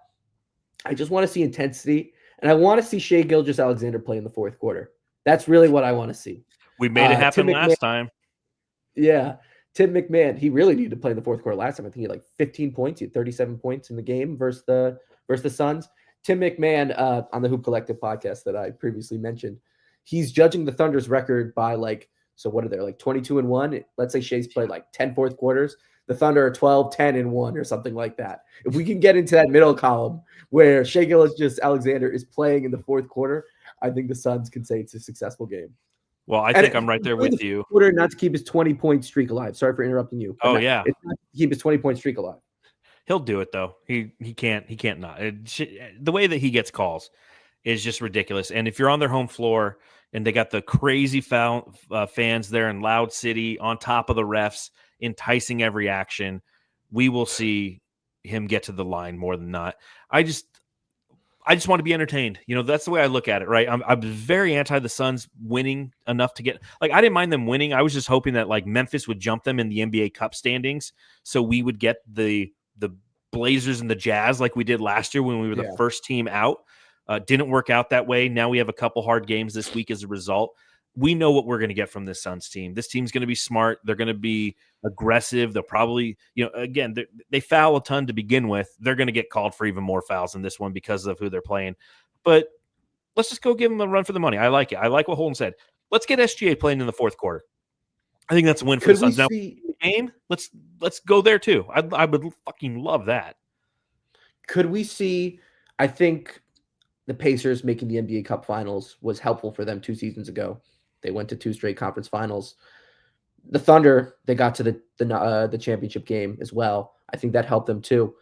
I just want to see intensity, and I want to see Shai Gilgeous-Alexander play in the fourth quarter. That's really what I want to see. We made it happen last time. Yeah, Tim McMahon. He really needed to play in the fourth quarter last time. I think he had like 15 points. He had 37 points in the game versus the Suns. Tim McMahon on the Hoop Collective podcast that I previously mentioned, he's judging the Thunder's record by so what are they, like 22-1? Let's say Shai's played like 10 fourth quarters. The Thunder are 12-10-1 or something like that. If we can get into that middle column where Shai Gilgeous-Alexander is playing in the fourth quarter, I think the Suns can say it's a successful game. Well, I think I'm right there with you. Quarter not to keep his 20-point streak alive. Sorry for interrupting you. Oh, yeah. It's not to keep his 20-point streak alive. He'll do it, though. He can't not. The way that he gets calls is just ridiculous. And if you're on their home floor and they got the crazy fans there in Loud City on top of the refs, enticing every action, we will see him get to the line more than not. I just want to be entertained. That's the way I look at it, right? I'm very anti the Suns winning enough to get I didn't mind them winning. I was just hoping that Memphis would jump them in the NBA Cup standings, so we would get the Blazers and the Jazz like we did last year when we were the first team out. Didn't work out that way. Now we have a couple hard games this week as a result. We know what we're going to get from this Suns team. This team's going to be smart. They're going to be aggressive. They'll probably, again, they foul a ton to begin with. They're going to get called for even more fouls in this one because of who they're playing. But let's just go give them a run for the money. I like it. I like what Holden said. Let's get SGA playing in the fourth quarter. I think that's a win for the Suns. Now, game, let's go there too. I would fucking love that. Could we see? I think the Pacers making the NBA Cup Finals was helpful for them 2 seasons ago. They went to 2 straight conference finals. The Thunder, they got to the championship game as well. I think that helped them too.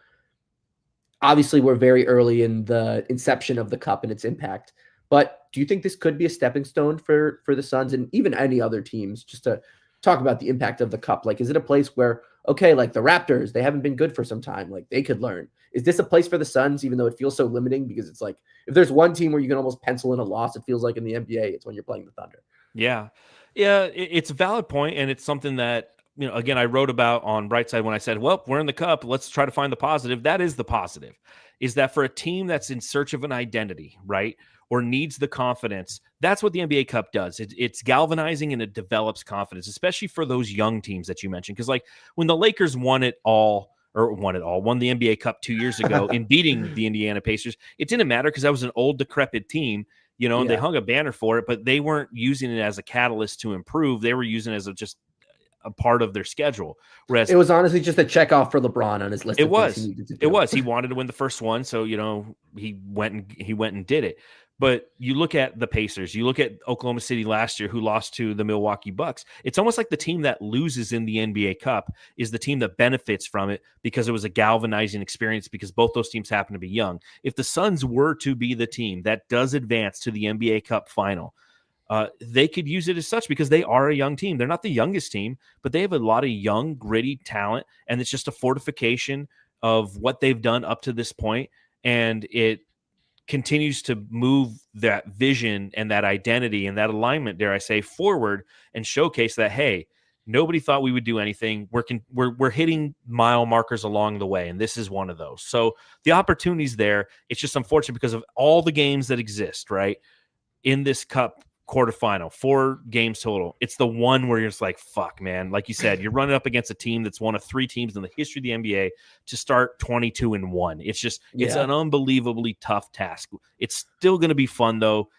Obviously, we're very early in the inception of the Cup and its impact. But do you think this could be a stepping stone for the Suns and even any other teams, just to talk about the impact of the Cup? Is it a place where, okay, the Raptors, they haven't been good for some time. They could learn. Is this a place for the Suns, even though it feels so limiting? Because it's if there's one team where you can almost pencil in a loss, it feels like in the NBA, it's when you're playing the Thunder. Yeah. Yeah, it's a valid point, and it's something that, again, I wrote about on Brightside when I said, well, we're in the Cup, let's try to find the positive. That is the positive, is that for a team that's in search of an identity, right, or needs the confidence, that's what the NBA Cup does. It's galvanizing and it develops confidence, especially for those young teams that you mentioned. Because when the Lakers won the NBA Cup 2 years ago in beating the Indiana Pacers, it didn't matter because that was an old, decrepit team, and they hung a banner for it, but they weren't using it as a catalyst to improve. They were using it as just a part of their schedule. Whereas it was honestly just a check off for LeBron on his list. It was. He wanted to win the first one, so he went and did it. But you look at the Pacers, you look at Oklahoma City last year, who lost to the Milwaukee Bucks. It's almost like the team that loses in the NBA Cup is the team that benefits from it because it was a galvanizing experience because both those teams happen to be young. If the Suns were to be the team that does advance to the NBA Cup final, they could use it as such because they are a young team. They're not the youngest team, but they have a lot of young, gritty talent, and it's just a fortification of what they've done up to this point, and it continues to move that vision and that identity and that alignment, dare I say, forward and showcase that, hey, nobody thought we would do anything. We're hitting mile markers along the way, and this is one of those. So the opportunity's there. It's just unfortunate because of all the games that exist, right, in this Cup quarterfinal, 4 games total. It's the one where you're just like, fuck, man. Like you said, you're running up against a team that's one of 3 teams in the history of the NBA to start 22-1. It's just, it's an unbelievably tough task. It's still going to be fun though,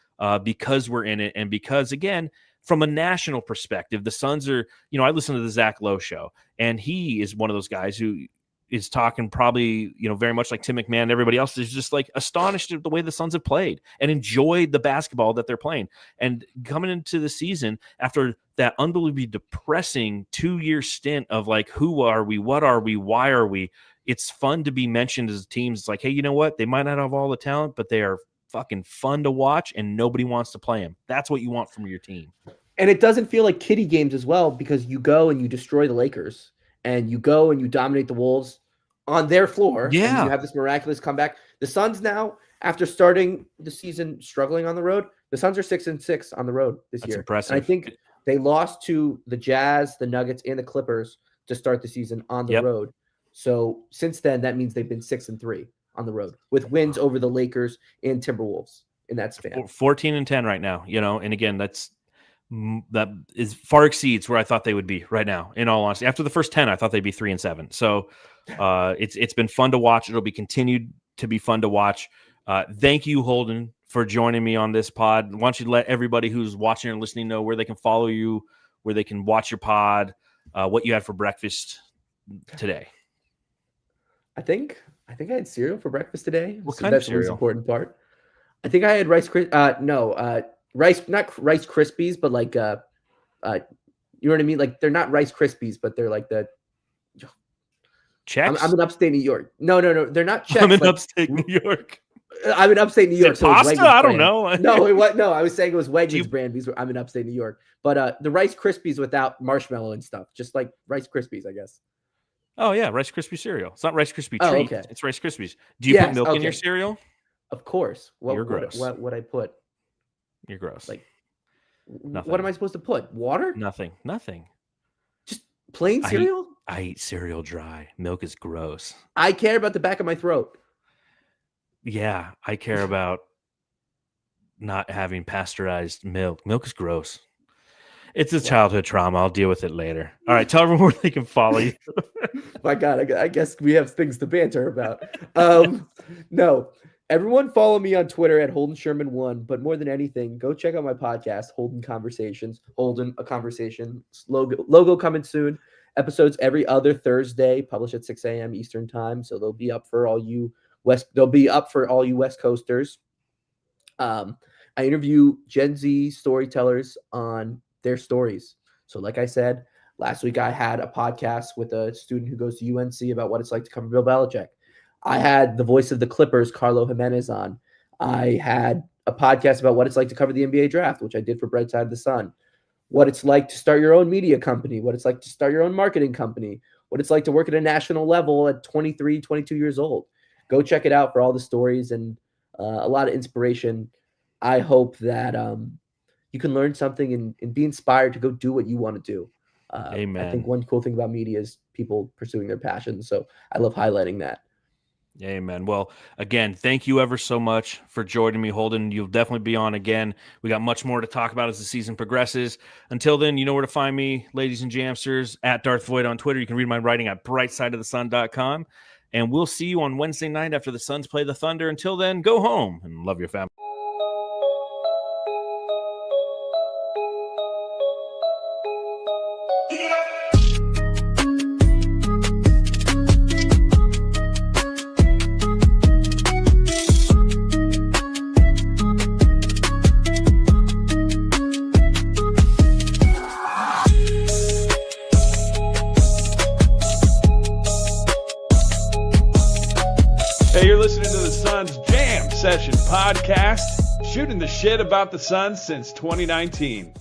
because we're in it. And because again, from a national perspective, the Suns are, I listen to the Zach Lowe show, and he is one of those guys who is talking probably, very much like Tim McMahon and everybody else is just like astonished at the way the Suns have played and enjoyed the basketball that they're playing. And coming into the season after that unbelievably depressing 2-year stint of like, who are we? What are we? Why are we? It's fun to be mentioned as teams. It's like, hey, you know what? They might not have all the talent, but they are fucking fun to watch and nobody wants to play them. That's what you want from your team. And it doesn't feel like kiddie games as well, because you go and you destroy the Lakers and you go and you dominate the Wolves on their floor. Yeah. And you have this miraculous comeback. The Suns now, after starting the season struggling on the road, the Suns are 6-6 on the road this year. That's impressive. And I think they lost to the Jazz, the Nuggets, and the Clippers to start the season on the road. So since then, that means they've been 6-3 on the road with wins over the Lakers and Timberwolves in that span. 14-10 right now, and again, that is far exceeds where I thought they would be right now. In all honesty, after the first 10, I thought they'd be 3-7. So it's been fun to watch. It'll be continued to be fun to watch. Thank you, Holden, for joining me on this pod. Why don't you let everybody who's watching or listening know where they can follow you, where they can watch your pod, what you had for breakfast today. I think I had cereal for breakfast today. What kind of cereal? That's the most important part. I think I had Rice not Rice Krispies, but like you know what I mean? Like they're not Rice Krispies, but they're like the Chex. I'm in upstate New York. No, they're not Chex. I'm in upstate New York. I'm in upstate New York. Is it pasta? So I don't know. No, I was saying it was Wegmans brand because I'm in upstate New York. But the Rice Krispies without marshmallow and stuff, just like Rice Krispies, I guess. Oh yeah, Rice Krispie cereal. It's not Rice Krispie treat. Oh, okay. It's Rice Krispies. Do you put milk in your cereal? Of course. You're gross. What would I put? You're gross. Like, nothing. What am I supposed to put? Water? Nothing. Just plain cereal? I eat cereal dry. Milk is gross. I care about the back of my throat. Yeah, I care about not having pasteurized milk. Milk is gross. It's a childhood trauma. I'll deal with it later. All right, tell everyone where they can follow you. My God, I guess we have things to banter about. No, everyone follow me on Twitter at Holden Sherman 1. But more than anything, go check out my podcast, Holden Conversations. Holden, a conversation. Logo coming soon. Episodes every other Thursday, published at 6 a.m. Eastern time. So they'll be up for all you West Coasters. I interview Gen Z storytellers on their stories. So like I said, last week I had a podcast with a student who goes to UNC about what it's like to cover Bill Belichick. I had the voice of the Clippers, Carlo Jimenez, on. I had a podcast about what it's like to cover the NBA draft, which I did for Bright Side of the Sun. What it's like to start your own media company, what it's like to start your own marketing company, what it's like to work at a national level at 23, 22 years old. Go check it out for all the stories and a lot of inspiration. I hope that you can learn something and be inspired to go do what you want to do. Amen. I think one cool thing about media is people pursuing their passions. So I love highlighting that. Amen. Well, again, thank you ever so much for joining me, Holden. You'll definitely be on again. We got much more to talk about as the season progresses. Until then, you know where to find me, ladies and jamsters, at Darth Void on Twitter. You can read my writing at brightsideofthesun.com. And we'll see you on Wednesday night after the Suns play the Thunder. Until then, go home and love your family. Session podcast, shooting the shit about the Suns since 2019.